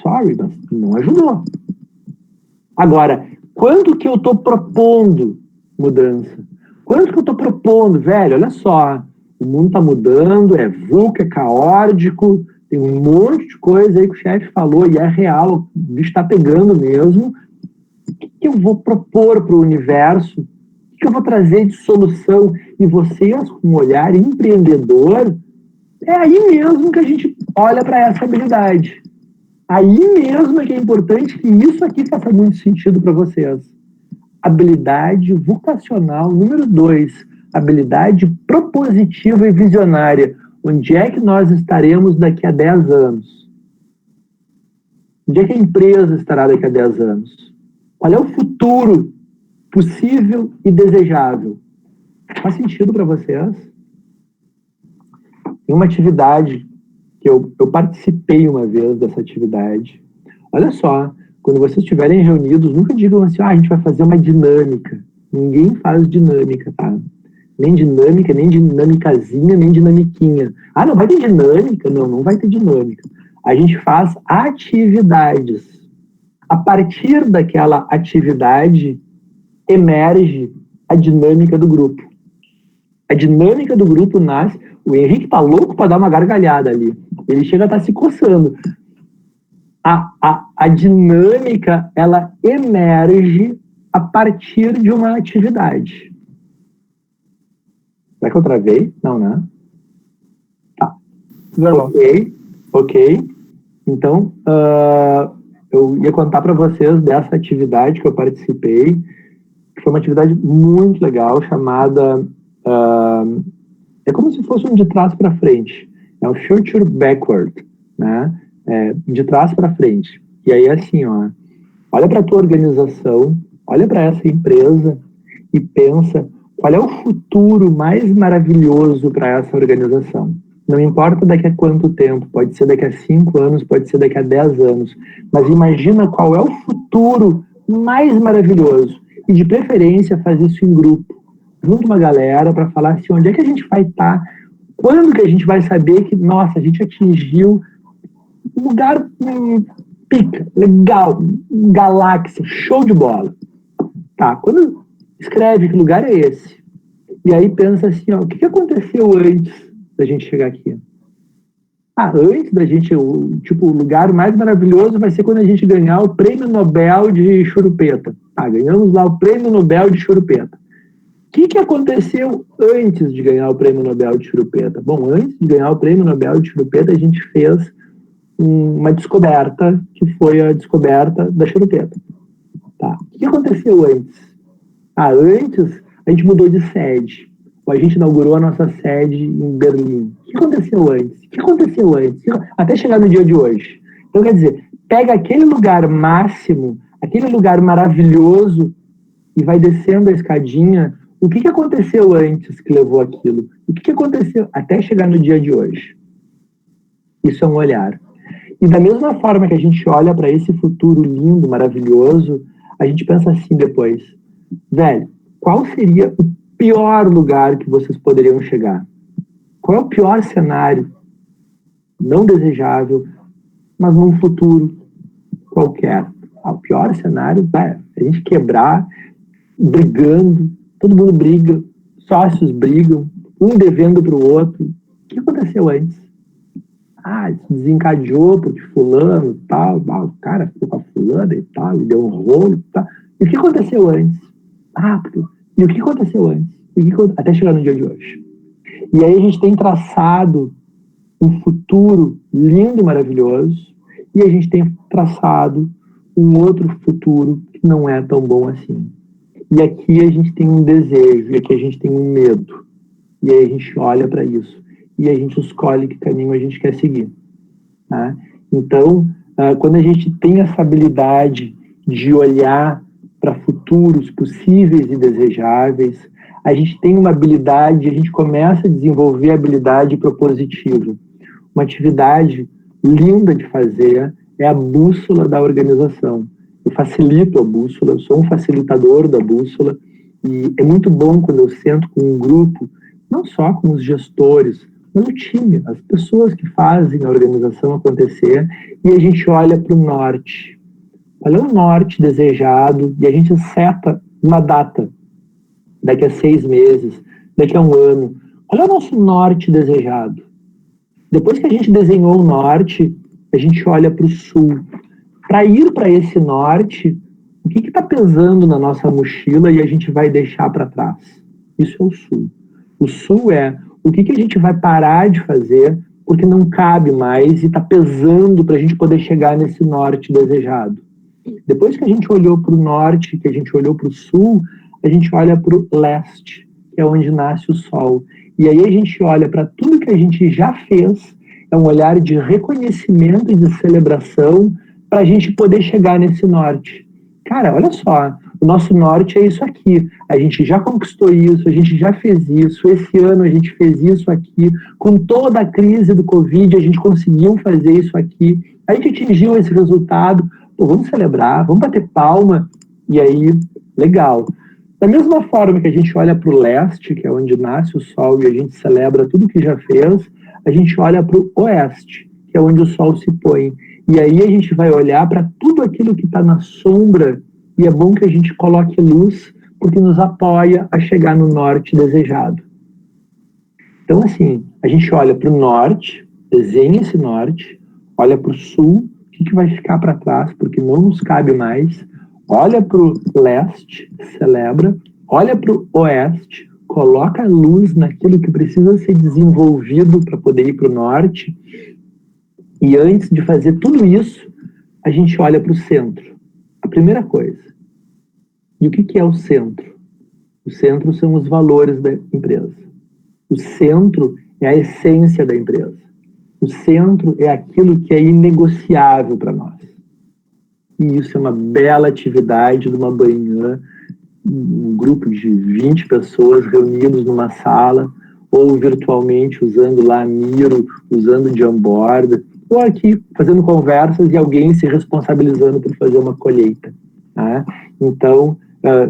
Sorry, mas não ajudou. Agora, quando que eu estou propondo mudança? Quando que eu estou propondo? Velho, olha só, o mundo está mudando, é VUCA, é caótico, tem um monte de coisa aí que o chefe falou e é real, o bicho está pegando mesmo. O que eu vou propor para o universo? O que eu vou trazer de solução? E vocês, com um olhar empreendedor, é aí mesmo que a gente olha para essa habilidade. Aí mesmo é que é importante que isso aqui faça muito sentido para vocês. Habilidade vocacional, número 2. Habilidade propositiva e visionária. Onde é que nós estaremos daqui a 10 anos? Onde é que a empresa estará daqui a 10 anos? Qual é o futuro possível e desejável? Faz sentido para vocês? Tem uma atividade que eu participei uma vez dessa atividade. Olha só, quando vocês estiverem reunidos, nunca digam assim, a gente vai fazer uma dinâmica. Ninguém faz dinâmica, tá? Nem dinâmica, nem dinâmicazinha, nem dinamiquinha. Não vai ter dinâmica? Não vai ter dinâmica. A gente faz atividades. A partir daquela atividade, emerge a dinâmica do grupo. A dinâmica do grupo nasce. O Henrique tá louco para dar uma gargalhada ali. Ele chega a estar se coçando. A dinâmica, ela emerge a partir de uma atividade. Será que eu travei? Não, né? Tá. Ok. Então, eu ia contar para vocês dessa atividade que eu participei, que foi uma atividade muito legal, chamada... é como se fosse um de trás para frente. É um future backward, né? De trás para frente. E aí, assim, olha para a tua organização, olha para essa empresa e pensa qual é o futuro mais maravilhoso para essa organização. Não importa daqui a quanto tempo, pode ser daqui a 5 anos, pode ser daqui a 10 anos, mas imagina qual é o futuro mais maravilhoso. E de preferência faz isso em grupo, junto uma galera, para falar assim, onde é que a gente vai estar, quando que a gente vai saber que, nossa, a gente atingiu um lugar pica, legal, galáxia, show de bola. Tá, quando escreve que lugar é esse, e aí pensa assim, o que aconteceu antes da gente chegar aqui? Antes da gente, o lugar mais maravilhoso vai ser quando a gente ganhar o Prêmio Nobel de Churupeta. Ganhamos lá o Prêmio Nobel de Churupeta. O que aconteceu antes de ganhar o Prêmio Nobel de Churupeta? Bom, antes de ganhar o Prêmio Nobel de Churupeta, a gente fez uma descoberta, que foi a descoberta da churupeta. Tá. O que aconteceu antes? Antes, a gente mudou de sede. A gente inaugurou a nossa sede em Berlim. O que aconteceu antes? Até chegar no dia de hoje. Então, quer dizer, pega aquele lugar máximo, aquele lugar maravilhoso, e vai descendo a escadinha. O que aconteceu antes que levou aquilo? O que aconteceu até chegar no dia de hoje? Isso é um olhar. E da mesma forma que a gente olha para esse futuro lindo, maravilhoso, a gente pensa assim depois, velho, qual seria o pior lugar que vocês poderiam chegar? Qual é o pior cenário? Não desejável, mas num futuro qualquer. O pior cenário é a gente quebrar, brigando, todo mundo briga, sócios brigam, um devendo para o outro. O que aconteceu antes? Desencadeou porque fulano e tal, o cara ficou com a fulana e tal, e deu um rolo e tal. E o que aconteceu antes? E o que aconteceu antes? Até chegar no dia de hoje. E aí a gente tem traçado um futuro lindo e maravilhoso, e a gente tem traçado um outro futuro que não é tão bom assim. E aqui a gente tem um desejo, e aqui a gente tem um medo. E aí a gente olha para isso. E a gente escolhe que caminho a gente quer seguir. Tá? Então, quando a gente tem essa habilidade de olhar para futuros possíveis e desejáveis, a gente tem uma habilidade, a gente começa a desenvolver a habilidade propositiva. Uma atividade linda de fazer é a bússola da organização. Eu facilito a bússola, eu sou um facilitador da bússola, e é muito bom quando eu sento com um grupo, não só com os gestores, mas o time, as pessoas que fazem a organização acontecer, e a gente olha para o norte. Olha o norte desejado, e a gente seta uma data, daqui a 6 meses, daqui a 1 ano. Olha o nosso norte desejado. Depois que a gente desenhou o norte, a gente olha para o sul. Para ir para esse norte, o que está pesando na nossa mochila e a gente vai deixar para trás? Isso é o sul. O sul é o que a gente vai parar de fazer porque não cabe mais e está pesando para a gente poder chegar nesse norte desejado. Depois que a gente olhou para o norte, que a gente olhou para o sul, a gente olha para o leste, que é onde nasce o sol. E aí a gente olha para tudo que a gente já fez, é um olhar de reconhecimento e de celebração para a gente poder chegar nesse norte. Cara, olha só, o nosso norte é isso aqui. A gente já conquistou isso, a gente já fez isso, esse ano a gente fez isso aqui, com toda a crise do Covid, a gente conseguiu fazer isso aqui, a gente atingiu esse resultado, vamos celebrar, vamos bater palma, e aí, legal. Da mesma forma que a gente olha para o leste, que é onde nasce o sol, e a gente celebra tudo que já fez, a gente olha para o oeste, que é onde o sol se põe. E aí a gente vai olhar para tudo aquilo que está na sombra, e é bom que a gente coloque luz, porque nos apoia a chegar no norte desejado. Então, assim, a gente olha para o norte, desenha esse norte, olha para o sul, o que vai ficar para trás, porque não nos cabe mais, olha para o leste, celebra, olha para o oeste, coloca a luz naquilo que precisa ser desenvolvido para poder ir para o norte, e antes de fazer tudo isso, a gente olha para o centro. A primeira coisa. E o que é o centro? O centro são os valores da empresa. O centro é a essência da empresa. O centro é aquilo que é inegociável para nós. E isso é uma bela atividade de uma manhã, um grupo de 20 pessoas reunidos numa sala, ou virtualmente usando lá Miro, usando Jamboard, ou aqui fazendo conversas e alguém se responsabilizando por fazer uma colheita. Tá? Então,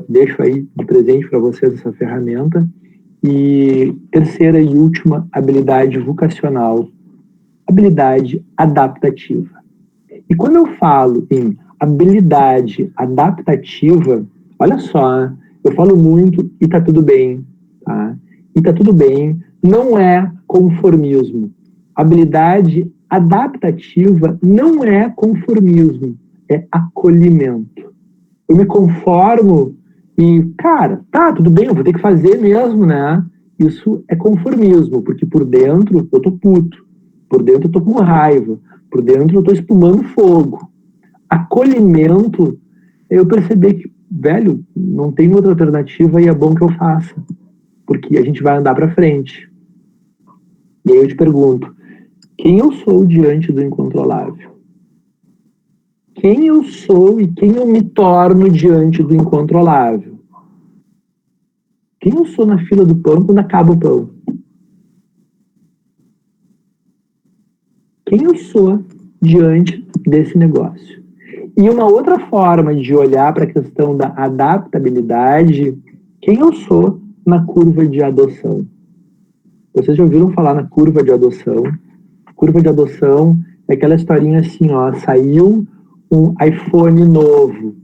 deixo aí de presente para vocês essa ferramenta. E terceira e última habilidade vocacional, habilidade adaptativa. E quando eu falo em habilidade adaptativa, olha só, eu falo muito e tá tudo bem, tá? E tá tudo bem, não é conformismo. Habilidade adaptativa não é conformismo, é acolhimento. Eu me conformo e, cara, tá, tudo bem, eu vou ter que fazer mesmo, né? Isso é conformismo, porque por dentro eu tô puto, por dentro eu tô com raiva, por dentro eu tô espumando fogo. Acolhimento, eu percebi que, velho, não tem outra alternativa e é bom que eu faça, porque a gente vai andar para frente. E aí eu te pergunto, quem eu sou diante do incontrolável? Quem eu sou e quem eu me torno diante do incontrolável? Quem eu sou na fila do pão quando acaba o pão? Quem eu sou diante desse negócio? E uma outra forma de olhar para a questão da adaptabilidade, quem eu sou na curva de adoção? Vocês já ouviram falar na curva de adoção? Curva de adoção é aquela historinha assim, ó, saiu um iPhone novo.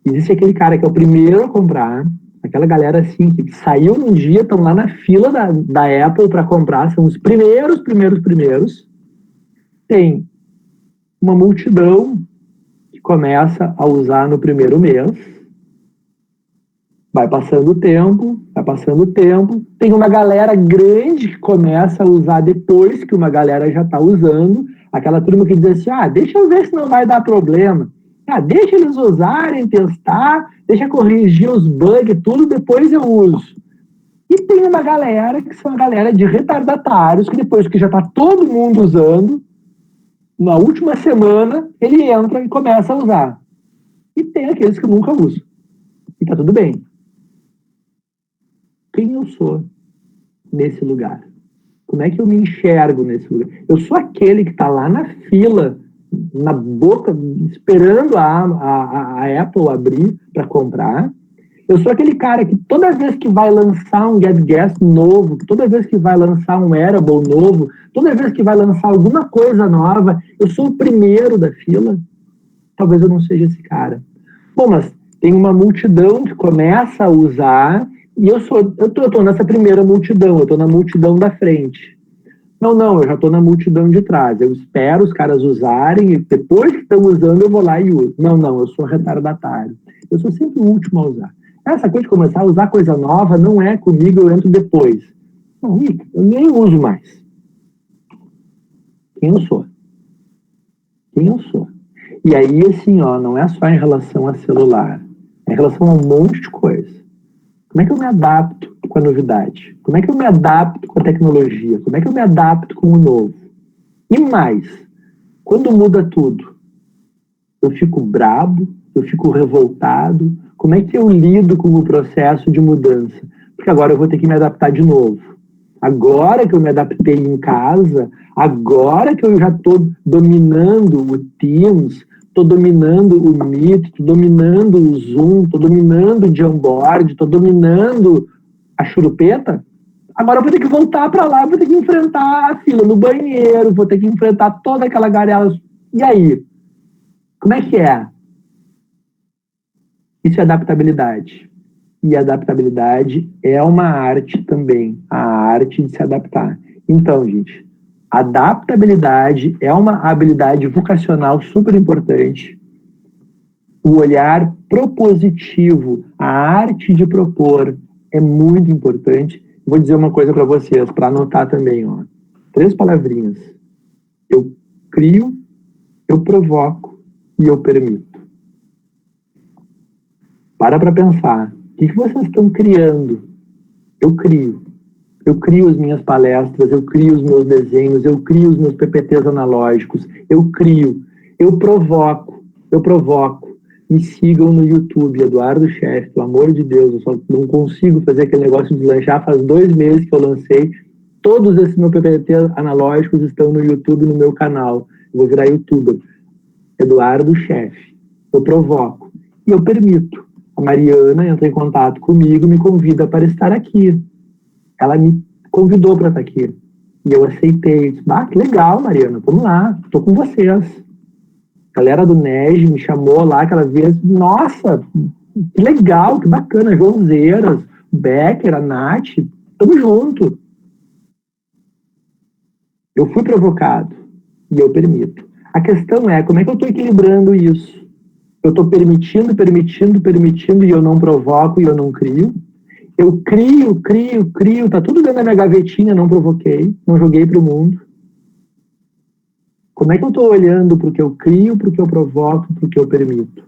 Existe aquele cara que é o primeiro a comprar, aquela galera assim que saiu num dia, estão lá na fila da Apple para comprar, são os primeiros. Tem uma multidão que começa a usar no primeiro mês, vai passando o tempo, tem uma galera grande que começa a usar depois que uma galera já está usando, aquela turma que diz assim, deixa eu ver se não vai dar problema, deixa eles usarem, testar, deixa corrigir os bugs, tudo, depois eu uso. E tem uma galera que são a galera de retardatários, que depois que já está todo mundo usando, na última semana, ele entra e começa a usar. E tem aqueles que nunca usam. E tá tudo bem. Quem eu sou nesse lugar? Como é que eu me enxergo nesse lugar? Eu sou aquele que está lá na fila, na boca, esperando a Apple abrir para comprar. Eu sou aquele cara que toda vez que vai lançar um GetGuess novo, toda vez que vai lançar um Wearable novo, toda vez que vai lançar alguma coisa nova, eu sou o primeiro da fila. Talvez eu não seja esse cara. Bom, mas tem uma multidão que começa a usar e eu tô nessa primeira multidão, eu tô na multidão da frente. Não, eu já tô na multidão de trás. Eu espero os caras usarem e depois que estão usando eu vou lá e uso. Não, eu sou retardatário. Eu sou sempre o último a usar. Essa coisa de começar a usar coisa nova não é comigo, eu entro depois. Não, eu nem uso mais. Quem eu sou? E aí, assim, não é só em relação a celular, é em relação a um monte de coisa. Como é que eu me adapto com a novidade? Como é que eu me adapto com a tecnologia? Como é que eu me adapto com o novo? E mais, quando muda tudo, eu fico brabo, eu fico revoltado. Como é que eu lido com o processo de mudança? Porque agora eu vou ter que me adaptar de novo. Agora que eu me adaptei em casa, agora que eu já estou dominando o Teams, estou dominando o Meet, estou dominando o Zoom, estou dominando o Jamboard, estou dominando a churupeta, agora eu vou ter que voltar para lá, vou ter que enfrentar a fila no banheiro, vou ter que enfrentar toda aquela garela. E aí? Como é que é? Isso é adaptabilidade. E adaptabilidade é uma arte também, a arte de se adaptar. Então, gente, adaptabilidade é uma habilidade vocacional super importante. O olhar propositivo, a arte de propor é muito importante. Vou dizer uma coisa para vocês, para anotar também, ó. 3 palavrinhas. Eu crio, eu provoco e eu permito. Para pensar. O que vocês estão criando? Eu crio. Eu crio as minhas palestras, eu crio os meus desenhos, eu crio os meus PPTs analógicos, eu crio. Eu provoco. Me sigam no YouTube, Eduardo Chefe, pelo amor de Deus, eu só não consigo fazer aquele negócio de lanchar. Faz 2 meses que eu lancei. Todos esses meus PPTs analógicos estão no YouTube, no meu canal. Eu vou virar youtuber. Eduardo Chefe. Eu provoco. E eu permito. A Mariana entra em contato comigo, me convida para estar aqui. Ela me convidou para estar aqui. E eu aceitei. Disse, que legal, Mariana, vamos lá, estou com vocês. A galera do NEG me chamou lá aquela vez. Nossa, que legal, que bacana. João Zeiras, Becker, a Nath, estamos juntos. Eu fui provocado e eu permito. A questão é, como é que eu estou equilibrando isso? Eu estou permitindo e eu não provoco e eu não crio. Eu crio, tá tudo dentro da minha gavetinha, não provoquei, não joguei para o mundo. Como é que eu estou olhando para o que eu crio, para o que eu provoco, para o que eu permito?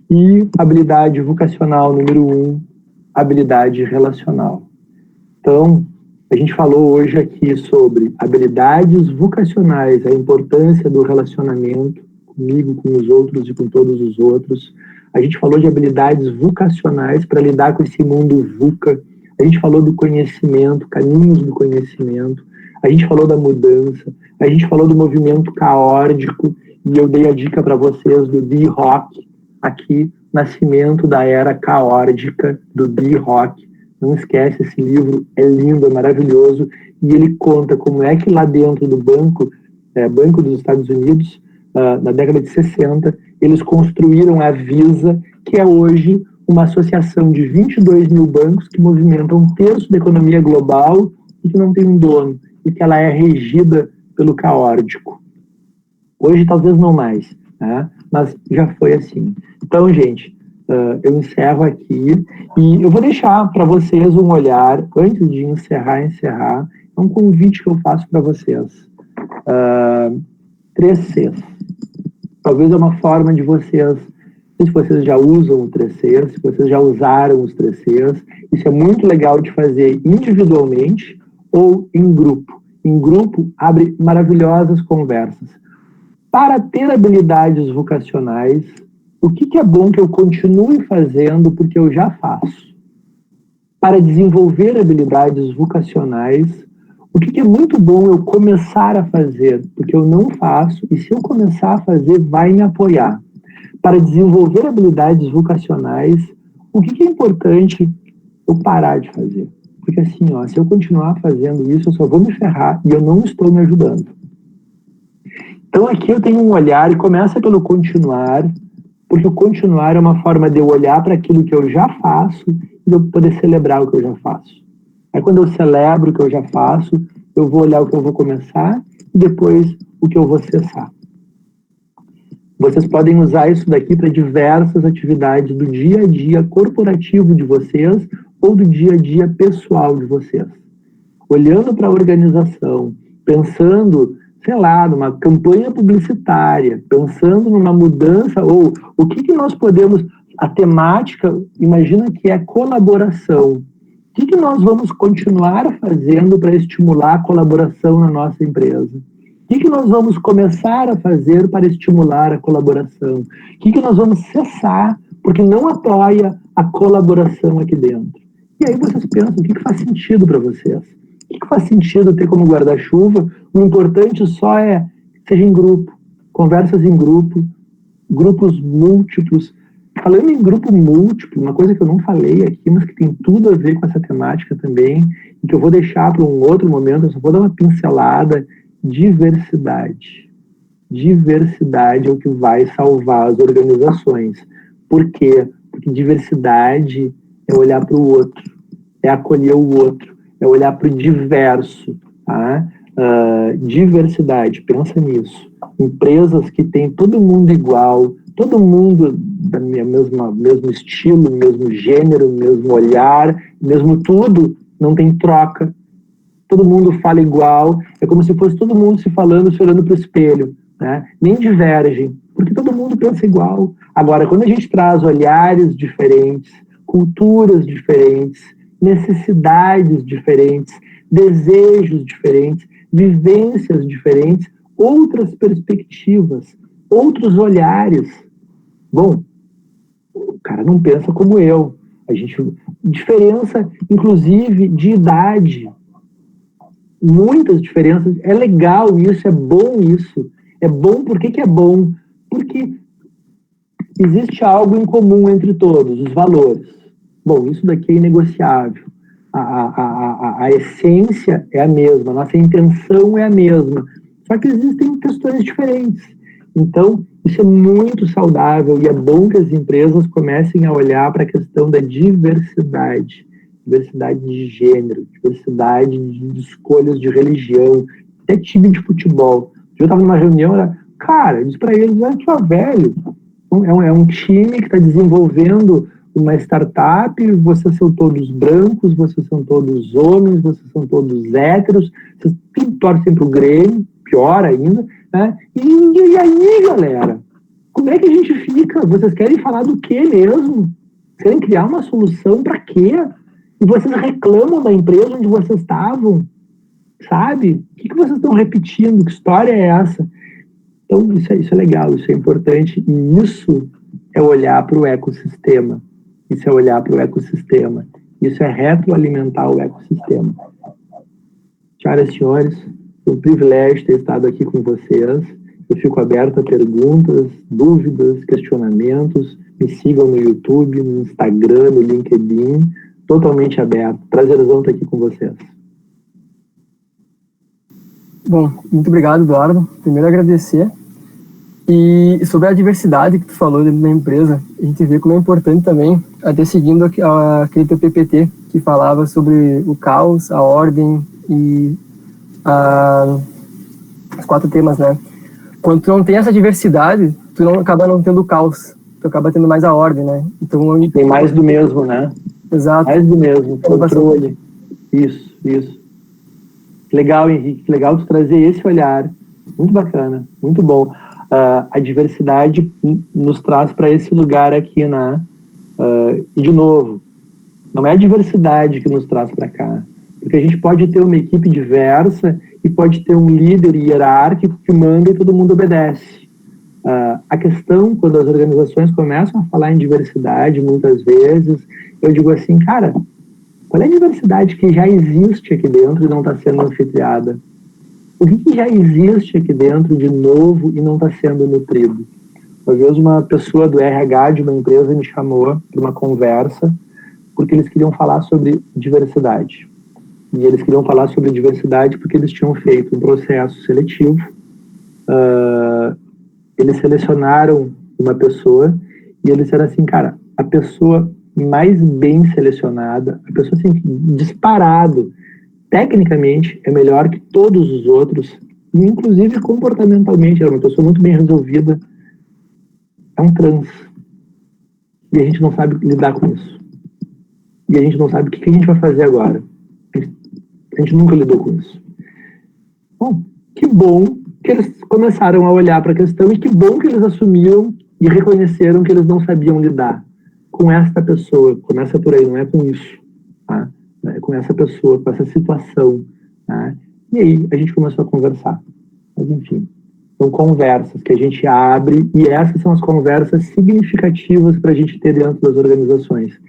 E habilidade vocacional número 1, habilidade relacional. Então, a gente falou hoje aqui sobre habilidades vocacionais, a importância do relacionamento comigo, com os outros e com todos os outros. A gente falou de habilidades vocacionais para lidar com esse mundo VUCA. A gente falou do conhecimento, caminhos do conhecimento. A gente falou da mudança. A gente falou do movimento caórdico. E eu dei a dica para vocês do Dee Hock, aqui, Nascimento da Era Caórdica, do Dee Hock. Não esquece, esse livro é lindo, é maravilhoso. E ele conta como é que lá dentro do Banco dos Estados Unidos, na década de 60, eles construíram a Visa, que é hoje uma associação de 22 mil bancos que movimentam 1/3 da economia global e que não tem um dono, e que ela é regida pelo caórdico. Hoje talvez não mais, né? Mas já foi assim. Então, gente, eu encerro aqui e eu vou deixar para vocês um olhar, antes de encerrar, é um convite que eu faço para vocês. 3 Cs. Talvez é uma forma de vocês, não sei se vocês já usam o 3 Cs, se vocês já usaram os 3 Cs, isso é muito legal de fazer individualmente ou em grupo. Em grupo, abre maravilhosas conversas. Para ter habilidades vocacionais, o que é bom que eu continue fazendo porque eu já faço? Para desenvolver habilidades vocacionais, o que é muito bom eu começar a fazer porque eu não faço e se eu começar a fazer, vai me apoiar? Para desenvolver habilidades vocacionais, o que é importante eu parar de fazer? Porque assim, se eu continuar fazendo isso, eu só vou me ferrar e eu não estou me ajudando. Então aqui eu tenho um olhar e começa pelo continuar, porque o continuar é uma forma de eu olhar para aquilo que eu já faço e eu poder celebrar o que eu já faço. Aí quando eu celebro o que eu já faço, eu vou olhar o que eu vou começar e depois o que eu vou cessar. Vocês podem usar isso daqui para diversas atividades do dia a dia corporativo de vocês ou do dia a dia pessoal de vocês. Olhando para a organização, pensando, sei lá, numa campanha publicitária, pensando numa mudança, ou o que nós podemos, a temática, imagina que é colaboração. O que nós vamos continuar fazendo para estimular a colaboração na nossa empresa? O que nós vamos começar a fazer para estimular a colaboração? O que nós vamos cessar porque não apoia a colaboração aqui dentro? E aí vocês pensam, o que faz sentido para vocês? O que faz sentido ter como guarda-chuva? O importante só é seja em grupo, conversas em grupo, grupos múltiplos. Falando em grupo múltiplo, uma coisa que eu não falei aqui, mas que tem tudo a ver com essa temática também, e que eu vou deixar para um outro momento, eu só vou dar uma pincelada: diversidade. Diversidade é o que vai salvar as organizações. Por quê? Porque diversidade é olhar para o outro, é acolher o outro, é olhar para o diverso, tá? Diversidade, pensa nisso. Empresas que têm todo mundo igual, todo mundo da mesmo estilo, mesmo gênero, mesmo olhar, mesmo tudo, não tem troca. Todo mundo fala igual, é como se fosse todo mundo se falando, se olhando para o espelho, né? Nem divergem, porque todo mundo pensa igual. Agora, quando a gente traz olhares diferentes, culturas diferentes, necessidades diferentes, desejos diferentes, vivências diferentes, outras perspectivas, outros olhares. Bom, o cara não pensa como eu. Diferença, inclusive, de idade. Muitas diferenças. É legal isso, é bom isso. É bom, por que é bom? Porque existe algo em comum entre todos, os valores. Bom, isso daqui é inegociável. A essência é a mesma, a nossa intenção é a mesma. Só que existem questões diferentes. Então, isso é muito saudável e é bom que as empresas comecem a olhar para a questão da diversidade. Diversidade de gênero, diversidade de escolhas de religião, até time de futebol. Eu estava numa reunião, cara, eu disse para eles, velho, é um time que está desenvolvendo uma startup, vocês são todos brancos, vocês são todos homens, vocês são todos héteros, vocês torcem para o Grêmio, pior ainda, né? E aí, galera, como é que a gente fica? Vocês querem falar do quê mesmo? Vocês querem criar uma solução para quê? E vocês reclamam da empresa onde vocês estavam, sabe? O que vocês estão repetindo? Que história é essa? Então, isso é legal, isso é importante, e isso é olhar para o ecossistema. Isso é olhar para o ecossistema. Isso é retroalimentar o ecossistema. Senhoras e senhores, foi um privilégio ter estado aqui com vocês. Eu fico aberto a perguntas, dúvidas, questionamentos. Me sigam no YouTube, no Instagram, no LinkedIn. Totalmente aberto. Prazerzão estar aqui com vocês. Bom, muito obrigado, Eduardo. Primeiro, agradecer. E sobre a diversidade que tu falou dentro da empresa, a gente vê como é importante também, até seguindo aquele teu PPT que falava sobre o caos, a ordem e os 4 temas, né? Quando tu não tem essa diversidade, tu acaba não tendo o caos, tu acaba tendo mais a ordem, né? Então, tem mais do mesmo, né? Exato. Mais do mesmo, controle. Isso. Legal, Henrique, legal tu trazer esse olhar. Muito bacana, muito bom. A diversidade nos traz para esse lugar aqui, né? E, de novo, não é a diversidade que nos traz para cá. Porque a gente pode ter uma equipe diversa e pode ter um líder hierárquico que manda e todo mundo obedece. A questão, quando as organizações começam a falar em diversidade, muitas vezes, eu digo assim, cara, qual é a diversidade que já existe aqui dentro e não está sendo anfitriada? O que já existe aqui dentro de novo e não está sendo nutrido? Uma vez uma pessoa do RH de uma empresa me chamou para uma conversa porque eles queriam falar sobre diversidade. E eles queriam falar sobre diversidade porque eles tinham feito um processo seletivo. Eles selecionaram uma pessoa e eles disseram assim, cara, a pessoa mais bem selecionada, a pessoa assim, disparado, tecnicamente é melhor que todos os outros, inclusive comportamentalmente, era uma pessoa muito bem resolvida, é um trans. E a gente não sabe lidar com isso. E a gente não sabe o que a gente vai fazer agora. A gente nunca lidou com isso. Bom, que bom que eles começaram a olhar para a questão e que bom que eles assumiram e reconheceram que eles não sabiam lidar com esta pessoa. Começa por aí, não é com isso, tá? É com essa pessoa, com essa situação, tá? E aí a gente começou a conversar. Mas enfim, são conversas que a gente abre e essas são as conversas significativas para a gente ter dentro das organizações.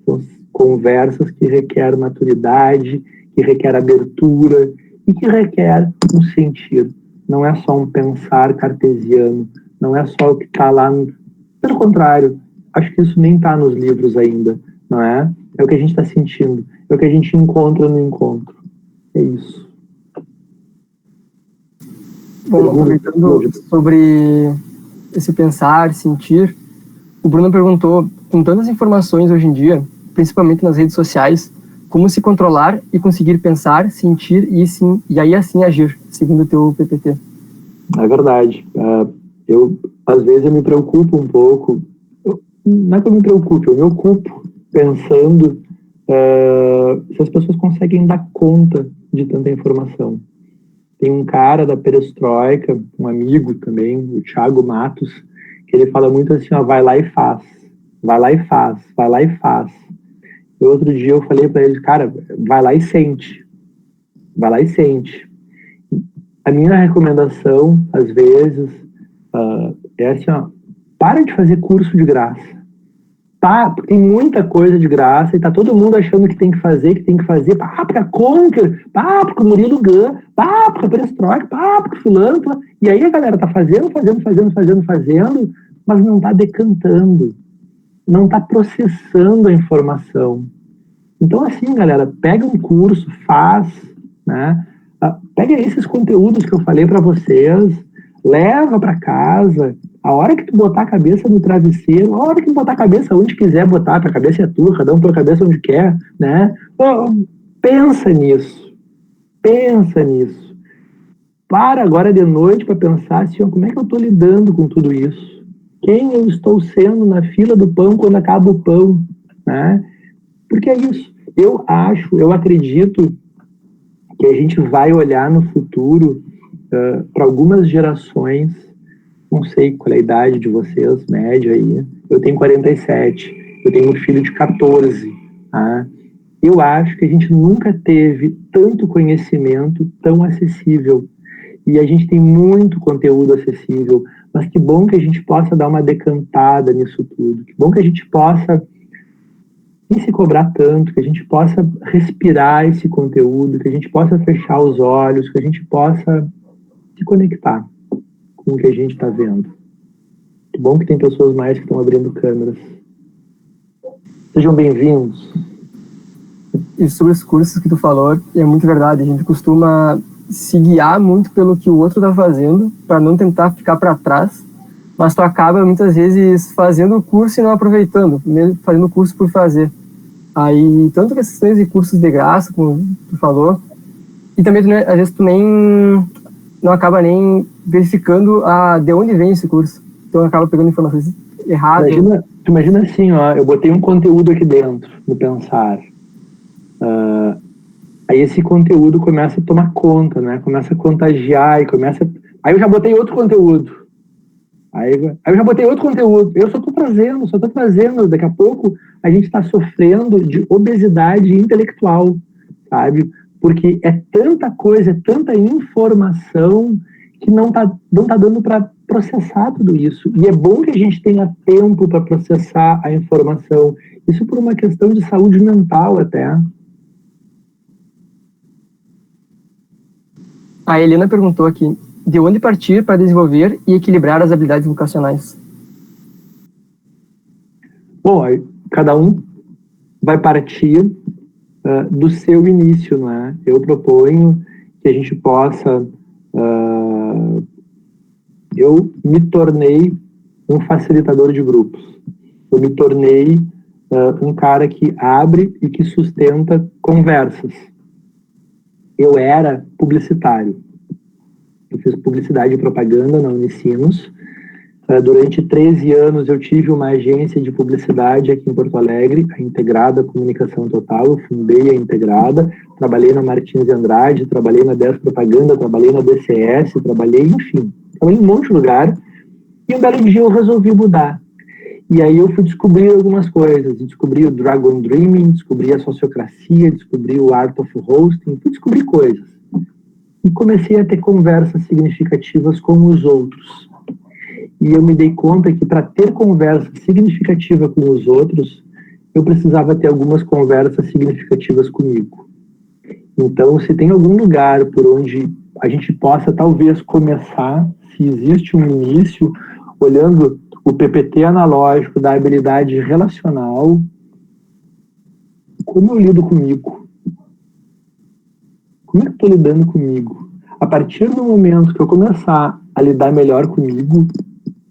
São conversas que requer maturidade, que requer abertura e que requer um sentir. Não é só um pensar cartesiano, não é só o que está lá. Pelo contrário, acho que isso nem está nos livros ainda, não é? É o que a gente está sentindo, é o que a gente encontra no encontro. É isso. Bom, aproveitando sobre esse pensar, sentir, o Bruno perguntou com tantas informações hoje em dia, principalmente nas redes sociais, como se controlar e conseguir pensar, sentir e aí assim agir, segundo o teu PPT? É verdade. Às vezes eu me preocupo um pouco, não é que eu me preocupe, eu me ocupo pensando se as pessoas conseguem dar conta de tanta informação. Tem um cara da Perestroika, um amigo também, o Thiago Matos, que ele fala muito assim, ó, vai lá e faz, vai lá e faz, vai lá e faz. E outro dia eu falei para ele, cara, vai lá e sente, vai lá e sente. A minha recomendação, às vezes, é assim, ó, para de fazer curso de graça. Tá, tem muita coisa de graça e tá todo mundo achando que tem que fazer, porque a Conquer, porque o Murilo Gun, porque a Perestroika, porque o fulano, e aí a galera tá fazendo, mas não tá decantando, não tá processando a informação. Então, assim, galera, pega um curso, faz, né? Pega esses conteúdos que eu falei para vocês, leva para casa. A hora que tu botar a cabeça no travesseiro, a hora que tu botar a cabeça onde quiser botar, a cabeça é tua, cada um põe a cabeça onde quer, né? Pensa nisso. Pensa nisso. Para agora de noite para pensar assim, ó, como é que eu estou lidando com tudo isso? Quem eu estou sendo na fila do pão quando acaba o pão, né? Porque é isso. Eu acredito que a gente vai olhar no futuro para algumas gerações, não sei qual é a idade de vocês, média aí, eu tenho 47, eu tenho um filho de 14, tá? Eu acho que a gente nunca teve tanto conhecimento tão acessível, e a gente tem muito conteúdo acessível, mas que bom que a gente possa dar uma decantada nisso tudo, que bom que a gente possa nem se cobrar tanto, que a gente possa respirar esse conteúdo, que a gente possa fechar os olhos, que a gente possa se conectar com o que a gente está vendo. Que bom que tem pessoas mais que estão abrindo câmeras. Sejam bem-vindos. E sobre os cursos que tu falou, é muito verdade. A gente costuma se guiar muito pelo que o outro está fazendo, para não tentar ficar para trás, mas tu acaba muitas vezes fazendo o curso e não aproveitando, mesmo fazendo o curso por fazer. Aí, tanto questões de cursos de graça, como tu falou, e também às vezes tu nem não acaba nem verificando de onde vem esse curso. Então acaba pegando informações erradas. Imagina assim, ó, eu botei um conteúdo aqui dentro no Pensar. Aí esse conteúdo começa a tomar conta, né? Começa a contagiar e começa... Aí eu já botei outro conteúdo. Aí eu já botei outro conteúdo. Eu só tô trazendo. Daqui a pouco a gente está sofrendo de obesidade intelectual, sabe? Porque é tanta coisa, é tanta informação que não tá dando para processar tudo isso. E é bom que a gente tenha tempo para processar a informação. Isso por uma questão de saúde mental até. A Helena perguntou aqui, de onde partir para desenvolver e equilibrar as habilidades vocacionais? Bom, cada um vai partir do seu início, né? Eu proponho que a gente possa... eu me tornei um facilitador de grupos. Eu me tornei um cara que abre e que sustenta conversas. Eu era publicitário. Eu fiz publicidade e propaganda na Unicinos. Durante 13 anos eu tive uma agência de publicidade aqui em Porto Alegre, a Integrada Comunicação Total. Eu fundei a Integrada, trabalhei na Martins de Andrade, trabalhei na 10 Propaganda, trabalhei na DCS, trabalhei em um monte de lugar. E um belo dia eu resolvi mudar. E aí eu fui descobrir algumas coisas. Descobri o Dragon Dreaming, descobri a sociocracia, descobri o Art of Hosting, fui descobrir coisas. E comecei a ter conversas significativas com os outros. E eu me dei conta que para ter conversa significativa com os outros, eu precisava ter algumas conversas significativas comigo. Então, se tem algum lugar por onde a gente possa talvez começar, se existe um início, olhando o PPT analógico da habilidade relacional, como eu lido comigo? Como é que eu estou lidando comigo? A partir do momento que eu começar a lidar melhor comigo,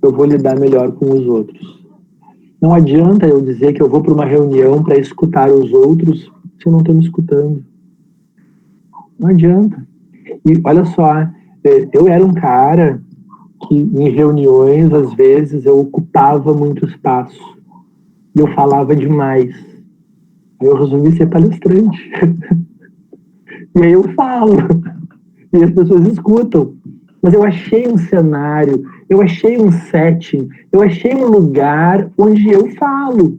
eu vou lidar melhor com os outros. Não adianta eu dizer que eu vou para uma reunião para escutar os outros se eu não estou me escutando. Não adianta. E olha só, eu era um cara que em reuniões, às vezes, eu ocupava muito espaço. E eu falava demais. Aí eu resolvi ser palestrante. E aí eu falo. E as pessoas escutam. Mas eu achei um cenário, eu achei um setting, eu achei um lugar onde eu falo.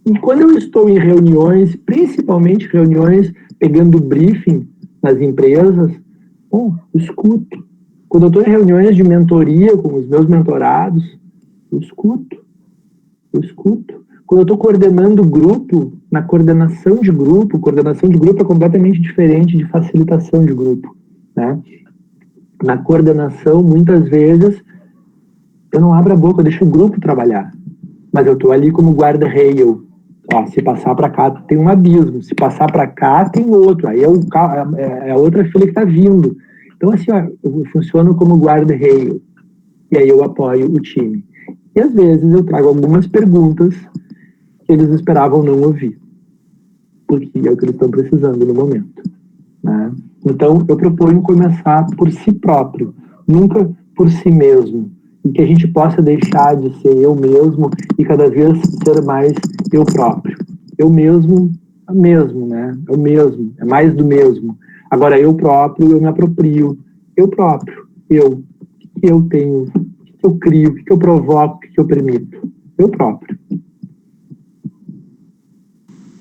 E quando eu estou em reuniões, principalmente reuniões pegando briefing nas empresas, eu escuto. Quando eu estou em reuniões de mentoria com os meus mentorados, eu escuto. Quando eu estou coordenando grupo, na coordenação de grupo é completamente diferente de facilitação de grupo, né? Na coordenação, muitas vezes, eu não abro a boca, eu deixo o grupo trabalhar. Mas eu estou ali como guarda-rail. Se passar para cá, tem um abismo. Se passar para cá, tem outro. Aí é a outra fila que está vindo. Então, assim, eu funciono como guarda-rail. E aí eu apoio o time. E, às vezes, eu trago algumas perguntas que eles esperavam não ouvir. Porque é o que eles estão precisando no momento, né? Então, eu proponho começar por si próprio, nunca por si mesmo. E que a gente possa deixar de ser eu mesmo e cada vez ser mais eu próprio. Eu mesmo, né? Eu mesmo, é mais do mesmo. Agora, eu próprio, eu me aproprio. Eu próprio, o que eu tenho, o que eu crio, o que eu provoco, o que eu permito. Eu próprio.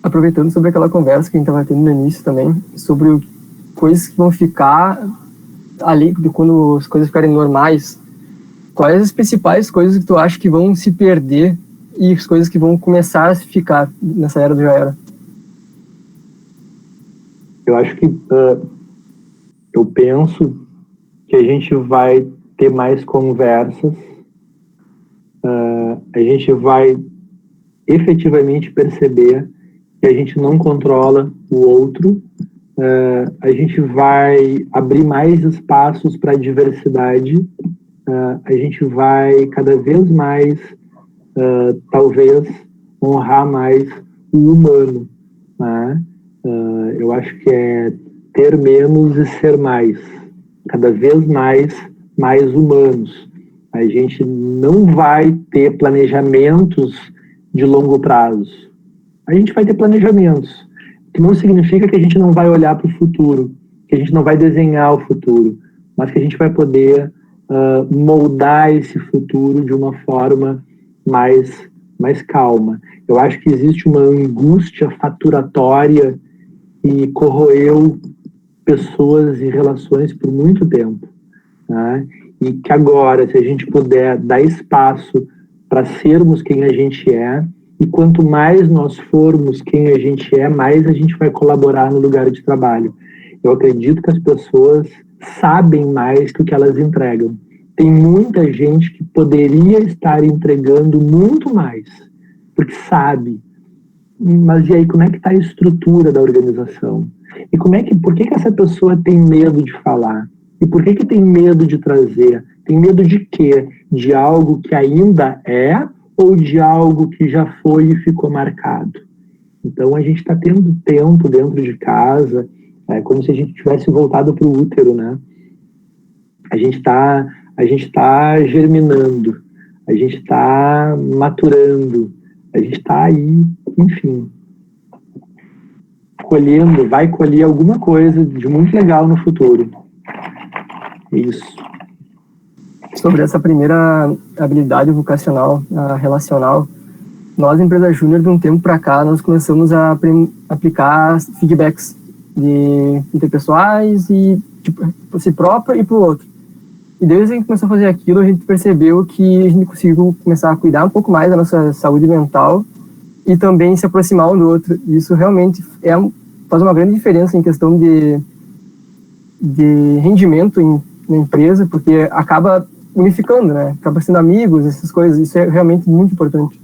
Aproveitando sobre aquela conversa que a gente estava tendo no início também, sobre coisas que vão ficar ali quando as coisas ficarem normais, quais as principais coisas que tu acha que vão se perder e as coisas que vão começar a ficar nessa era do já era? Eu acho que eu penso que a gente vai ter mais conversas, a gente vai efetivamente perceber que a gente não controla o outro, a gente vai abrir mais espaços para a diversidade, a gente vai cada vez mais, talvez, honrar mais o humano, né? Eu acho que é ter menos e ser mais, cada vez mais humanos. A gente não vai ter planejamentos de longo prazo. A gente vai ter planejamentos, que não significa que a gente não vai olhar para o futuro, que a gente não vai desenhar o futuro, mas que a gente vai poder moldar esse futuro de uma forma mais calma. Eu acho que existe uma angústia faturatória que corroeu pessoas e relações por muito tempo, né? E que agora, se a gente puder dar espaço para sermos quem a gente é, e quanto mais nós formos quem a gente é, mais a gente vai colaborar no lugar de trabalho. Eu acredito que as pessoas sabem mais que o que elas entregam. Tem muita gente que poderia estar entregando muito mais, porque sabe. Mas e aí, como é que está a estrutura da organização? E por que essa pessoa tem medo de falar? E por que tem medo de trazer? Tem medo de quê? De algo que ainda é ou de algo que já foi e ficou marcado? Então, a gente está tendo tempo dentro de casa, como se a gente tivesse voltado para o útero, né? A gente está germinando, a gente está maturando, a gente está aí, enfim, vai colher alguma coisa de muito legal no futuro. Isso. Sobre essa primeira habilidade vocacional, relacional, nós, empresa júnior, de um tempo para cá, nós começamos a aplicar feedbacks interpessoais e para si próprio e para o outro. E desde que a gente começou a fazer aquilo, a gente percebeu que a gente conseguiu começar a cuidar um pouco mais da nossa saúde mental e também se aproximar um do outro. E isso realmente faz uma grande diferença em questão de rendimento na empresa, porque acaba unificando, né? Acaba sendo amigos, essas coisas. Isso é realmente muito importante.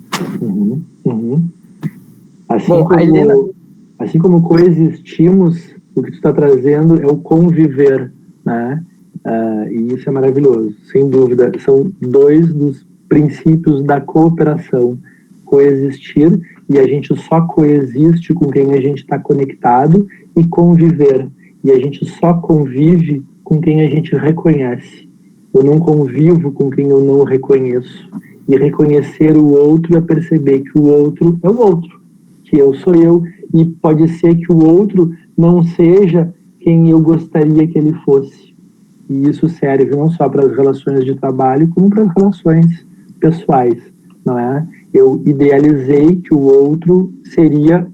Assim como coexistimos, o que tu está trazendo é o conviver, né? E isso é maravilhoso, sem dúvida. São dois dos princípios da cooperação, coexistir, e a gente só coexiste com quem a gente está conectado, e conviver, e a gente só convive com quem a gente reconhece. Eu não convivo com quem eu não reconheço. E reconhecer o outro é perceber que o outro é o outro, que eu sou eu, e pode ser que o outro não seja quem eu gostaria que ele fosse. E isso serve não só para as relações de trabalho, como para as relações pessoais, não é? Eu idealizei que o outro seria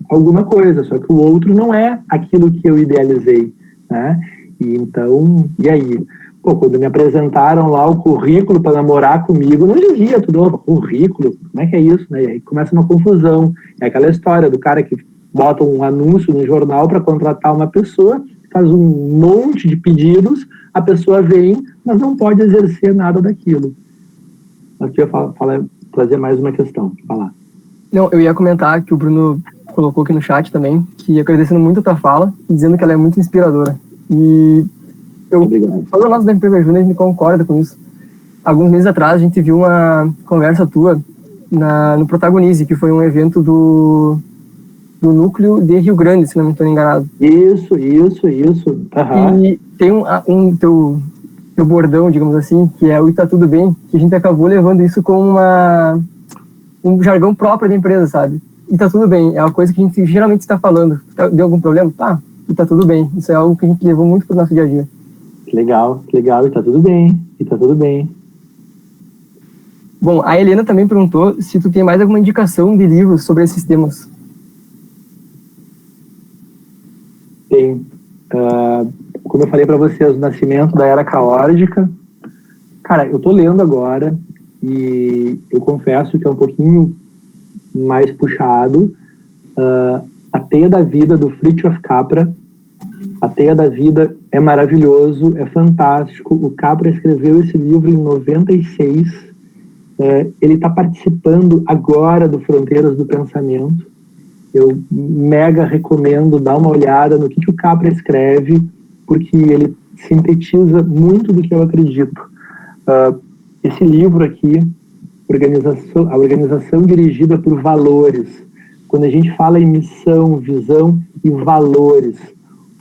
alguma coisa, só que o outro não é aquilo que eu idealizei, né? E então, e aí? Pô, quando me apresentaram lá o currículo para namorar comigo, não dizia tudo, currículo, como é que é isso, né? E aí começa uma confusão. É aquela história do cara que bota um anúncio no jornal para contratar uma pessoa, faz um monte de pedidos, a pessoa vem, mas não pode exercer nada daquilo. Aqui eu trazer mais uma questão, falar. Não, eu ia comentar que o Bruno colocou aqui no chat também, que agradecendo muito a tua fala, dizendo que ela é muito inspiradora. E todos nós da Empresa Júnior, a gente concorda com isso. Alguns meses atrás, a gente viu uma conversa tua no Protagonize, que foi um evento do núcleo de Rio Grande, se não me estou enganado. Isso. Uhum. E tem teu bordão, digamos assim, que é o "e tá tudo bem", que a gente acabou levando isso como um jargão próprio da empresa, sabe? E tá tudo bem, é uma coisa que a gente geralmente está falando. Deu algum problema? Tá, e tá tudo bem. Isso é algo que a gente levou muito pro nosso dia a dia. Legal, e tá tudo bem. Bom, a Helena também perguntou se tu tem mais alguma indicação de livros sobre esses temas. Tem. Como eu falei para vocês, o Nascimento da Era Caórdica. Cara, eu tô lendo agora e eu confesso que é um pouquinho mais puxado. A Teia da Vida, do Fritjof Capra. A Teia da Vida é maravilhoso, é fantástico. O Capra escreveu esse livro em 96. Ele está participando agora do Fronteiras do Pensamento. Eu mega recomendo dar uma olhada no que o Capra escreve, porque ele sintetiza muito do que eu acredito. Esse livro aqui, a organização dirigida por valores. Quando a gente fala em missão, visão e valores,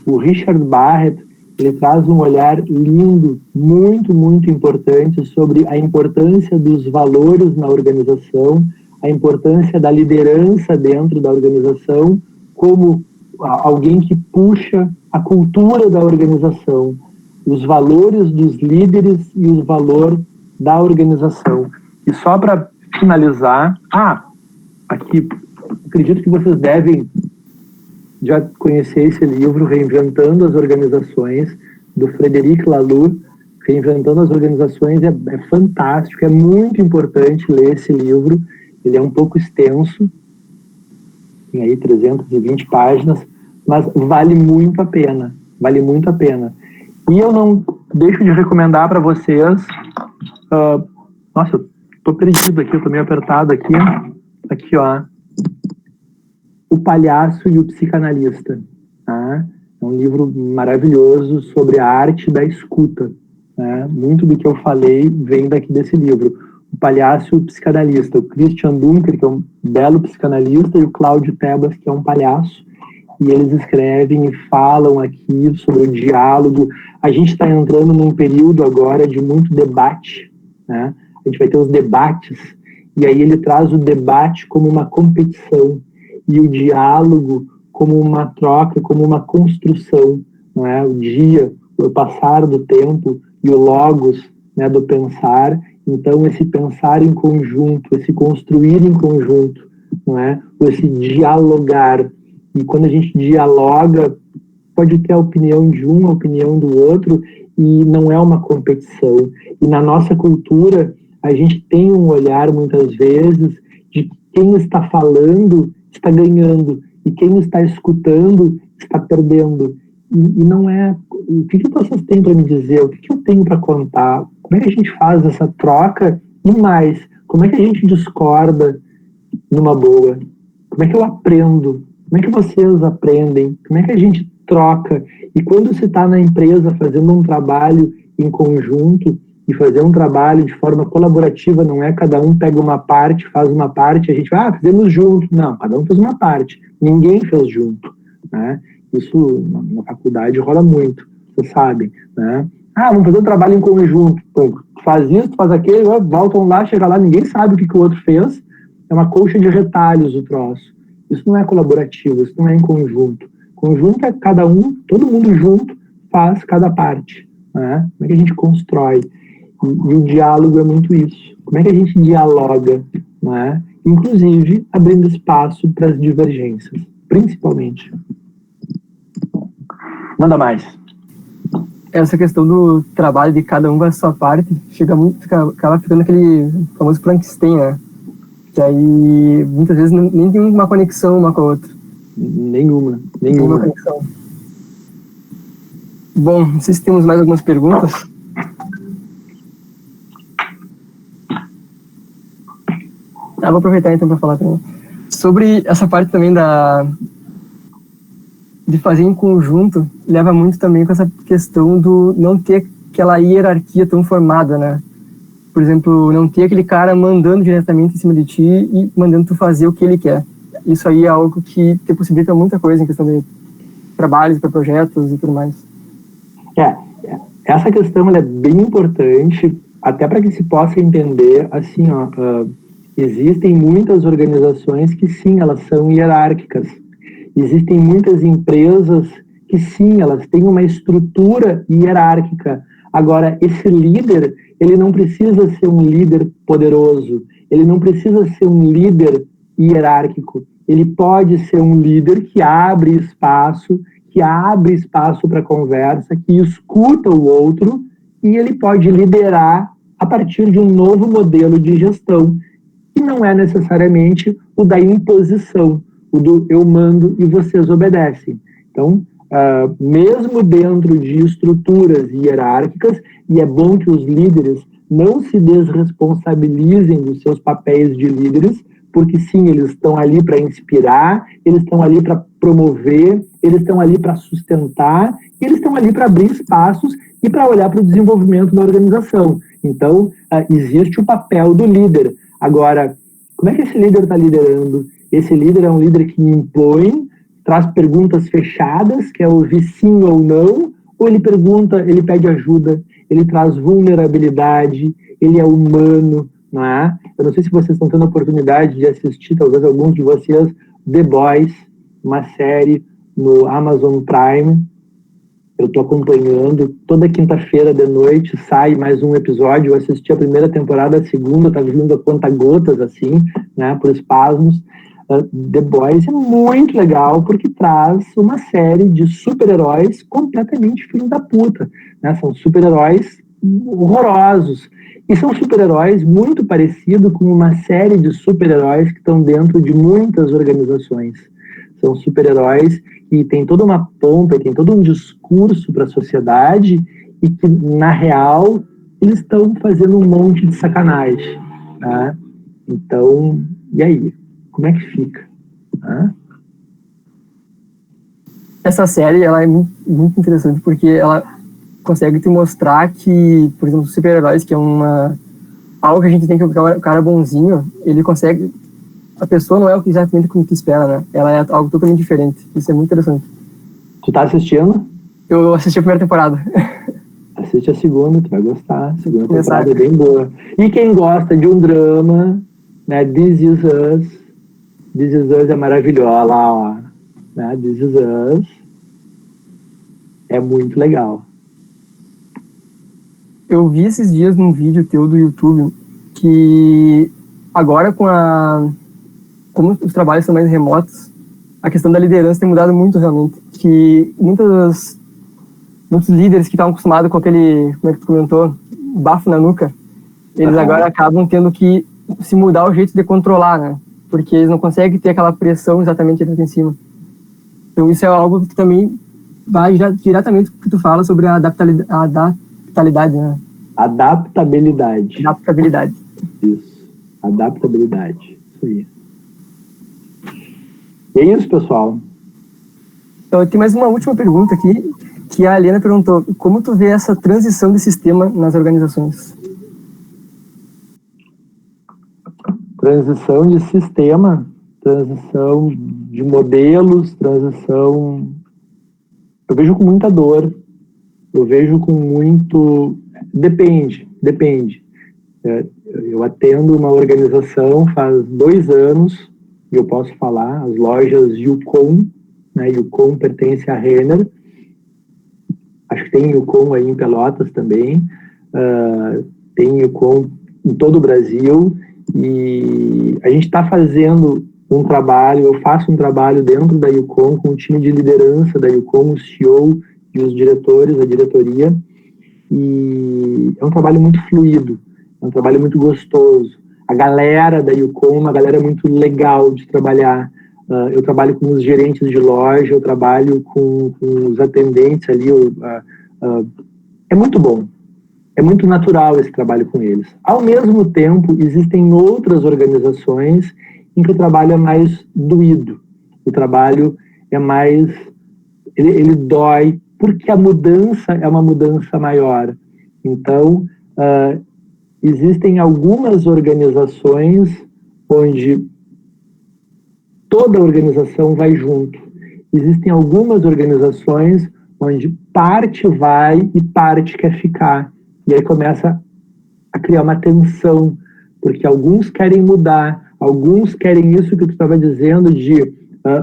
o Richard Barrett, ele traz um olhar lindo, muito, muito importante sobre a importância dos valores na organização, a importância da liderança dentro da organização, como alguém que puxa a cultura da organização, os valores dos líderes e o valor da organização. E só para finalizar, aqui, acredito que vocês devem já conhecer esse livro, Reinventando as Organizações, do Frederic Laloux. Reinventando as Organizações é fantástico, é muito importante ler esse livro. Ele é um pouco extenso, tem aí 320 páginas, mas vale muito a pena, E eu não deixo de recomendar para vocês, nossa, eu tô perdido aqui, eu tô meio apertado aqui ó, O Palhaço e o Psicanalista, tá? É um livro maravilhoso sobre a arte da escuta, né? Muito do que eu falei vem desse livro. O Palhaço e o Psicanalista, o Christian Dunker, que é um belo psicanalista, e o Cláudio Tebas, que é um palhaço, e eles escrevem e falam aqui sobre o diálogo. A gente está entrando num período agora de muito debate, né? A gente vai ter os debates, e aí ele traz o debate como uma competição, e o diálogo como uma troca, como uma construção, não é? O passar do tempo e o logos, né, do pensar. Então, esse pensar em conjunto, esse construir em conjunto, não é? Esse dialogar. E quando a gente dialoga, pode ter a opinião de um, a opinião do outro, e não é uma competição. E na nossa cultura, a gente tem um olhar, muitas vezes, de quem está falando está ganhando, e quem está escutando está perdendo. E não é... O que vocês têm para me dizer? O que eu tenho para contar? Como é que a gente faz essa troca? E mais, como é que a gente discorda numa boa? Como é que eu aprendo? Como é que vocês aprendem? Como é que a gente troca? E quando se está na empresa fazendo um trabalho em conjunto, e fazer um trabalho de forma colaborativa, não é cada um pega uma parte, faz uma parte, a gente vai, fizemos junto. Não, cada um fez uma parte, ninguém fez junto, né? Isso na faculdade rola muito, vocês sabem, né? Vamos fazer um trabalho em conjunto. Pô, faz isso, faz aquilo, voltam lá, chega lá, ninguém sabe o que o outro fez. É uma colcha de retalhos o troço. Isso não é colaborativo, isso não é em conjunto. Conjunto é cada um, todo mundo junto faz cada parte, né? Como é que a gente constrói? E o diálogo é muito isso. Como é que a gente dialoga, né? Inclusive abrindo espaço para as divergências, principalmente. Manda mais. Essa questão do trabalho de cada um com a sua parte acaba ficando aquele famoso Frankenstein, né? Que aí muitas vezes nem tem uma conexão uma com a outra. Nenhuma. Conexão. Bom, não sei se temos mais algumas perguntas. Vou aproveitar então para falar também sobre essa parte também de fazer em conjunto. Leva muito também com essa questão do não ter aquela hierarquia tão formada, né? Por exemplo, não ter aquele cara mandando diretamente em cima de ti e mandando tu fazer o que ele quer. Isso aí é algo que te possibilita muita coisa em questão de trabalhos para projetos e tudo mais. Essa questão ela é bem importante, até para que se possa entender, assim, existem muitas organizações que sim, elas são hierárquicas. Existem muitas empresas que sim, elas têm uma estrutura hierárquica. Agora, esse líder, ele não precisa ser um líder poderoso, ele não precisa ser um líder hierárquico. Ele pode ser um líder que abre espaço para conversa, que escuta o outro, e ele pode liderar a partir de um novo modelo de gestão, que não é necessariamente o da imposição, o do eu mando e vocês obedecem. Então, mesmo dentro de estruturas hierárquicas, e é bom que os líderes não se desresponsabilizem dos seus papéis de líderes, porque sim, eles estão ali para inspirar, eles estão ali para promover, eles estão ali para sustentar, e eles estão ali para abrir espaços e para olhar para o desenvolvimento da organização. Então, existe o papel do líder. Agora, como é que esse líder está liderando? Esse líder é um líder que impõe, traz perguntas fechadas, quer ouvir sim ou não, ou ele pergunta, ele pede ajuda, ele traz vulnerabilidade, ele é humano, não é? Eu não sei se vocês estão tendo a oportunidade de assistir, talvez alguns de vocês, The Boys, uma série no Amazon Prime. Eu estou acompanhando, toda quinta-feira de noite sai mais um episódio. Eu assisti a primeira temporada, a segunda, tá vindo a conta-gotas, assim, né, por espasmos. The Boys é muito legal, porque traz uma série de super-heróis completamente filho da puta, né? São super-heróis horrorosos. E são super-heróis muito parecidos com uma série de super-heróis que estão dentro de muitas organizações. São super-heróis que têm toda uma pompa, tem todo um discurso para a sociedade e que, na real, eles estão fazendo um monte de sacanagem. Né? Então, e aí? Como é que fica? Essa série ela é muito interessante porque ela consegue te mostrar que, por exemplo, super-heróis, que é algo que a gente tem que o cara bonzinho, ele consegue. A pessoa não é exatamente como que espera, né? Ela é algo totalmente diferente. Isso é muito interessante. Tu tá assistindo? Eu assisti a primeira temporada. Assiste a segunda, tu vai gostar. A segunda temporada é bem boa. E quem gosta de um drama, né? This Is Us. This Is Us é maravilhosa lá, ó. Né? This Is Us é muito legal. Eu vi esses dias num vídeo teu do YouTube que agora como os trabalhos são mais remotos, a questão da liderança tem mudado muito realmente. Que muitos líderes que estavam acostumados com aquele, como é que tu comentou, bafo na nuca, eles agora acabam tendo que se mudar o jeito de controlar, né? Porque eles não conseguem ter aquela pressão exatamente ali em cima. Então isso é algo que também vai diretamente com o que tu fala sobre a adaptabilidade, né? Adaptabilidade. Isso. Adaptabilidade. Isso aí. E é isso, pessoal. Então, eu tenho mais uma última pergunta aqui, que a Helena perguntou, como tu vê essa transição de sistema nas organizações? Transição de sistema, transição de modelos, transição... Eu vejo com muita dor, eu vejo com muito... Depende. Eu atendo uma organização faz 2 anos, e eu posso falar, as lojas Yukon, né? Yukon pertence à Renner, acho que tem Yukon aí em Pelotas também, tem Yukon em todo o Brasil, e a gente está fazendo um trabalho, eu faço um trabalho dentro da Yukon, com o time de liderança da Yukon, o CEO e os diretores, a diretoria, e é um trabalho muito fluido, é um trabalho muito gostoso. A galera da Yukon é uma galera muito legal de trabalhar. Eu trabalho com os gerentes de loja, eu trabalho com os atendentes ali. É muito bom. É muito natural esse trabalho com eles. Ao mesmo tempo, existem outras organizações em que o trabalho é mais doído. O trabalho é mais... Ele dói, porque a mudança é uma mudança maior. Então, existem algumas organizações onde toda a organização vai junto. Existem algumas organizações onde parte vai e parte quer ficar. E aí começa a criar uma tensão, porque alguns querem mudar, alguns querem isso que tu estava dizendo de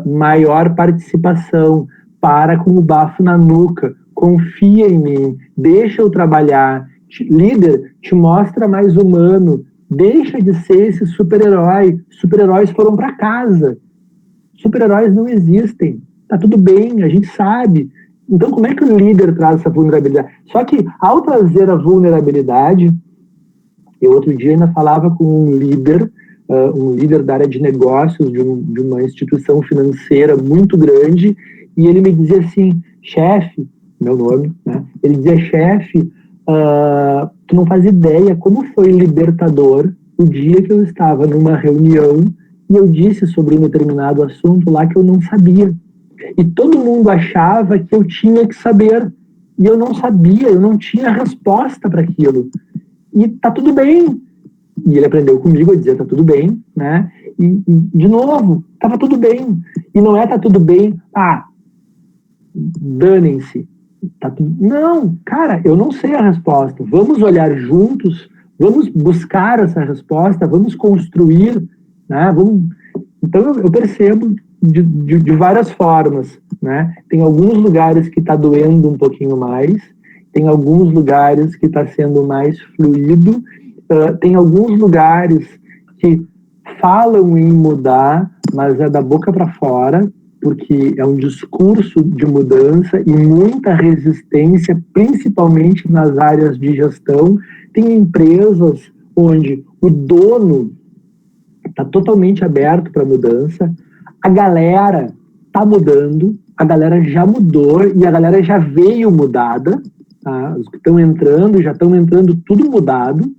maior participação, para com o bafo na nuca, confia em mim, deixa eu trabalhar, líder, te mostra mais humano, deixa de ser esse super-herói. Super-heróis foram para casa, super-heróis não existem, tá tudo bem, a gente sabe. Então, como é que o líder traz essa vulnerabilidade? Só que, ao trazer a vulnerabilidade, eu outro dia ainda falava com um líder da área de negócios de uma instituição financeira muito grande, e ele me dizia assim, chefe, meu nome, né? Ele dizia, chefe, tu não faz ideia como foi libertador o dia que eu estava numa reunião e eu disse sobre um determinado assunto lá que eu não sabia. E todo mundo achava que eu tinha que saber. E eu não sabia, eu não tinha resposta para aquilo. E tá tudo bem. E ele aprendeu comigo a dizer, tá tudo bem, né? E de novo, tava tudo bem. E não é tá tudo bem, danem-se. Não, cara, eu não sei a resposta. Vamos olhar juntos, vamos buscar essa resposta, vamos construir, né? Então eu percebo de várias formas, né? Tem alguns lugares que está doendo um pouquinho mais, tem alguns lugares que está sendo mais fluido, tem alguns lugares que falam em mudar, mas é da boca para fora, porque é um discurso de mudança e muita resistência, principalmente nas áreas de gestão. Tem empresas onde o dono está totalmente aberto para mudança, a galera está mudando, a galera já mudou e a galera já veio mudada, tá? Os que estão entrando, já estão entrando tudo mudado,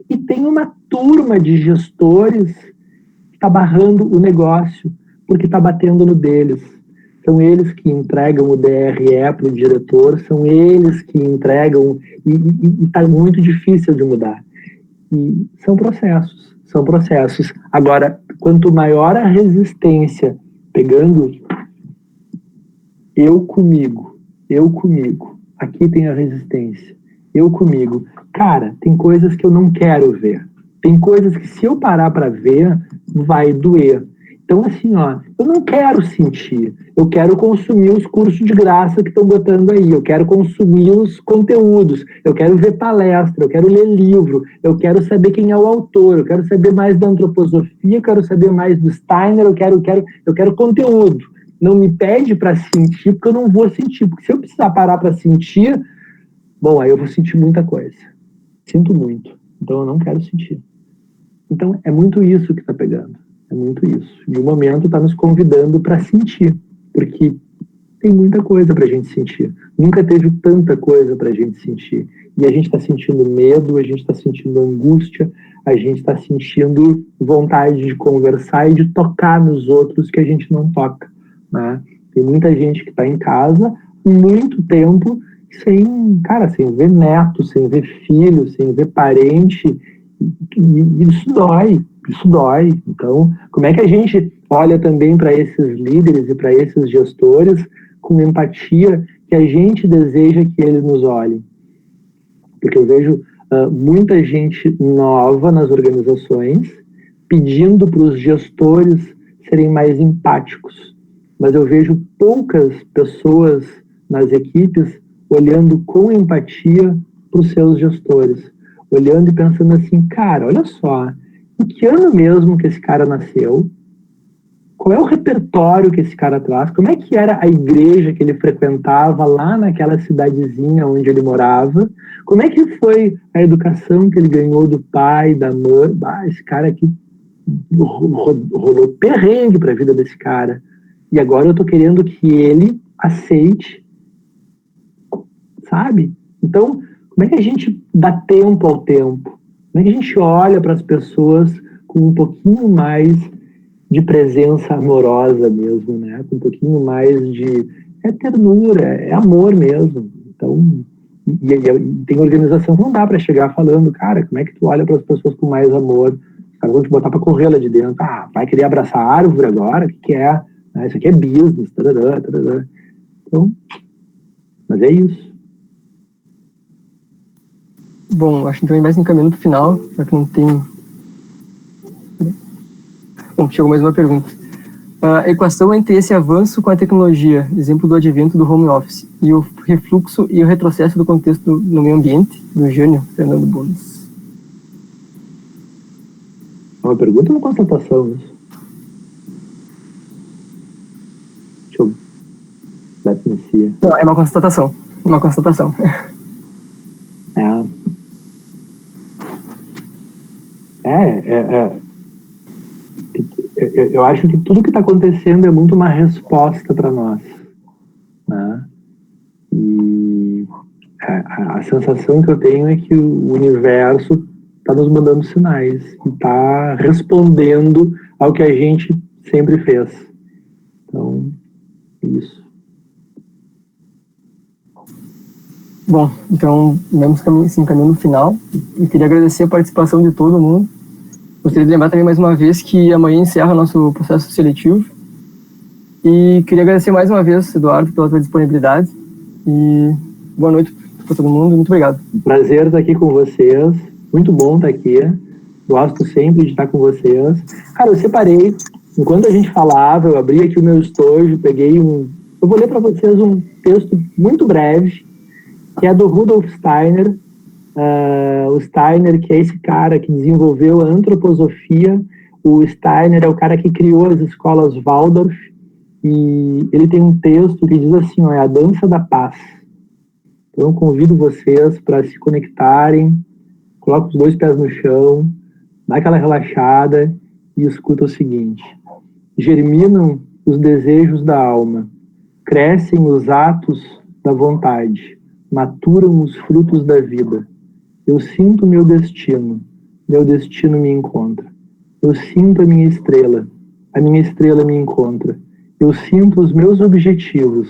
e tem uma turma de gestores que está barrando o negócio, porque está batendo no deles. São eles que entregam o DRE para o diretor, são eles que entregam, e está muito difícil de mudar. E são processos. Agora, quanto maior a resistência, pegando eu comigo, aqui tem a resistência, eu comigo. Cara, tem coisas que eu não quero ver. Tem coisas que se eu parar para ver, vai doer. Então, assim, eu não quero sentir. Eu quero consumir os cursos de graça que estão botando aí. Eu quero consumir os conteúdos. Eu quero ver palestra. Eu quero ler livro. Eu quero saber quem é o autor. Eu quero saber mais da antroposofia. Eu quero saber mais do Steiner. Eu quero conteúdo. Não me pede para sentir, porque eu não vou sentir. Porque se eu precisar parar para sentir, bom, aí eu vou sentir muita coisa. Sinto muito. Então, eu não quero sentir. Então, é muito isso que está pegando. É muito isso. E o momento está nos convidando para sentir, porque tem muita coisa para a gente sentir. Nunca teve tanta coisa para a gente sentir. E a gente está sentindo medo, a gente está sentindo angústia, a gente está sentindo vontade de conversar e de tocar nos outros que a gente não toca, né? Tem muita gente que está em casa, muito tempo sem ver neto, sem ver filho, sem ver parente, e isso dói. Então, como é que a gente olha também para esses líderes e para esses gestores com empatia que a gente deseja que eles nos olhem? Porque eu vejo muita gente nova nas organizações pedindo para os gestores serem mais empáticos, mas eu vejo poucas pessoas nas equipes olhando com empatia para os seus gestores, olhando e pensando assim, cara, olha só, em que ano mesmo que esse cara nasceu? Qual é o repertório que esse cara traz? Como é que era a igreja que ele frequentava lá naquela cidadezinha onde ele morava? Como é que foi a educação que ele ganhou do pai, da mãe? Esse cara aqui rolou perrengue para a vida desse cara. E agora eu tô querendo que ele aceite, sabe? Então, como é que a gente dá tempo ao tempo? Como é que a gente olha para as pessoas com um pouquinho mais de presença amorosa mesmo, né? Com um pouquinho mais de ternura, é amor mesmo. Então, e tem organização que não dá para chegar falando, cara, como é que tu olha para as pessoas com mais amor? Os caras vão te botar para correr lá de dentro. Ah, vai querer abraçar a árvore agora? O que é? Isso aqui é business. Tarará. Então, mas é isso. Bom, acho que também mais encaminhando para o final, já que não tem... Bom, chegou mais uma pergunta. A equação entre esse avanço com a tecnologia, exemplo do advento do home office, e o refluxo e o retrocesso do contexto no meio ambiente, do Jânio Fernando Bones. É uma pergunta ou uma constatação isso? Deixa eu... Não, é uma constatação. Uma constatação. Eu acho que tudo que está acontecendo é muito uma resposta para nós, né? E a sensação que eu tenho é que o universo está nos mandando sinais e está respondendo ao que a gente sempre fez. Então, isso. Bom, então, vamos caminhando no final. E queria agradecer a participação de todo mundo. Gostaria de lembrar também mais uma vez que amanhã encerra nosso processo seletivo. E queria agradecer mais uma vez, Eduardo, pela tua disponibilidade. E boa noite para todo mundo. Muito obrigado. Prazer estar aqui com vocês. Muito bom estar aqui. Gosto sempre de estar com vocês. Cara, eu separei. Enquanto a gente falava, eu abri aqui o meu estojo, peguei Eu vou ler para vocês um texto muito breve, que é do Rudolf Steiner. O Steiner, que é esse cara que desenvolveu a antroposofia. O Steiner é o cara que criou as escolas Waldorf, e ele tem um texto que diz assim, é a dança da paz. Então eu convido vocês para se conectarem, coloca os 2 pés no chão, dá aquela relaxada e escuta o seguinte: germinam os desejos da alma, crescem os atos da vontade, maturam os frutos da vida. Eu sinto meu destino me encontra. Eu sinto a minha estrela me encontra. Eu sinto os meus objetivos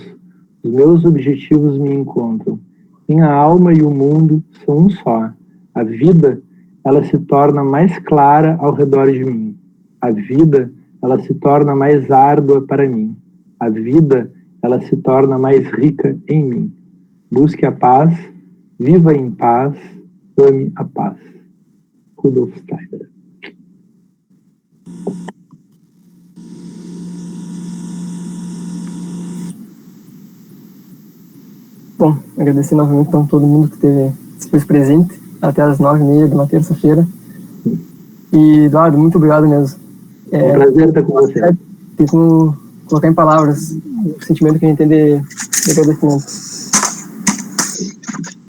me encontram. Minha alma e o mundo são um só. A vida, ela se torna mais clara ao redor de mim. A vida, ela se torna mais árdua para mim. A vida, ela se torna mais rica em mim. Busque a paz, viva em paz, ame a paz. Rudolf Steiner. Bom, agradecer novamente então todo mundo que se fez presente até as 9h30 de uma terça-feira. E, Eduardo, muito obrigado mesmo. É um prazer estar com você. Tem como colocar em palavras o sentimento que a gente tem de agradecimento.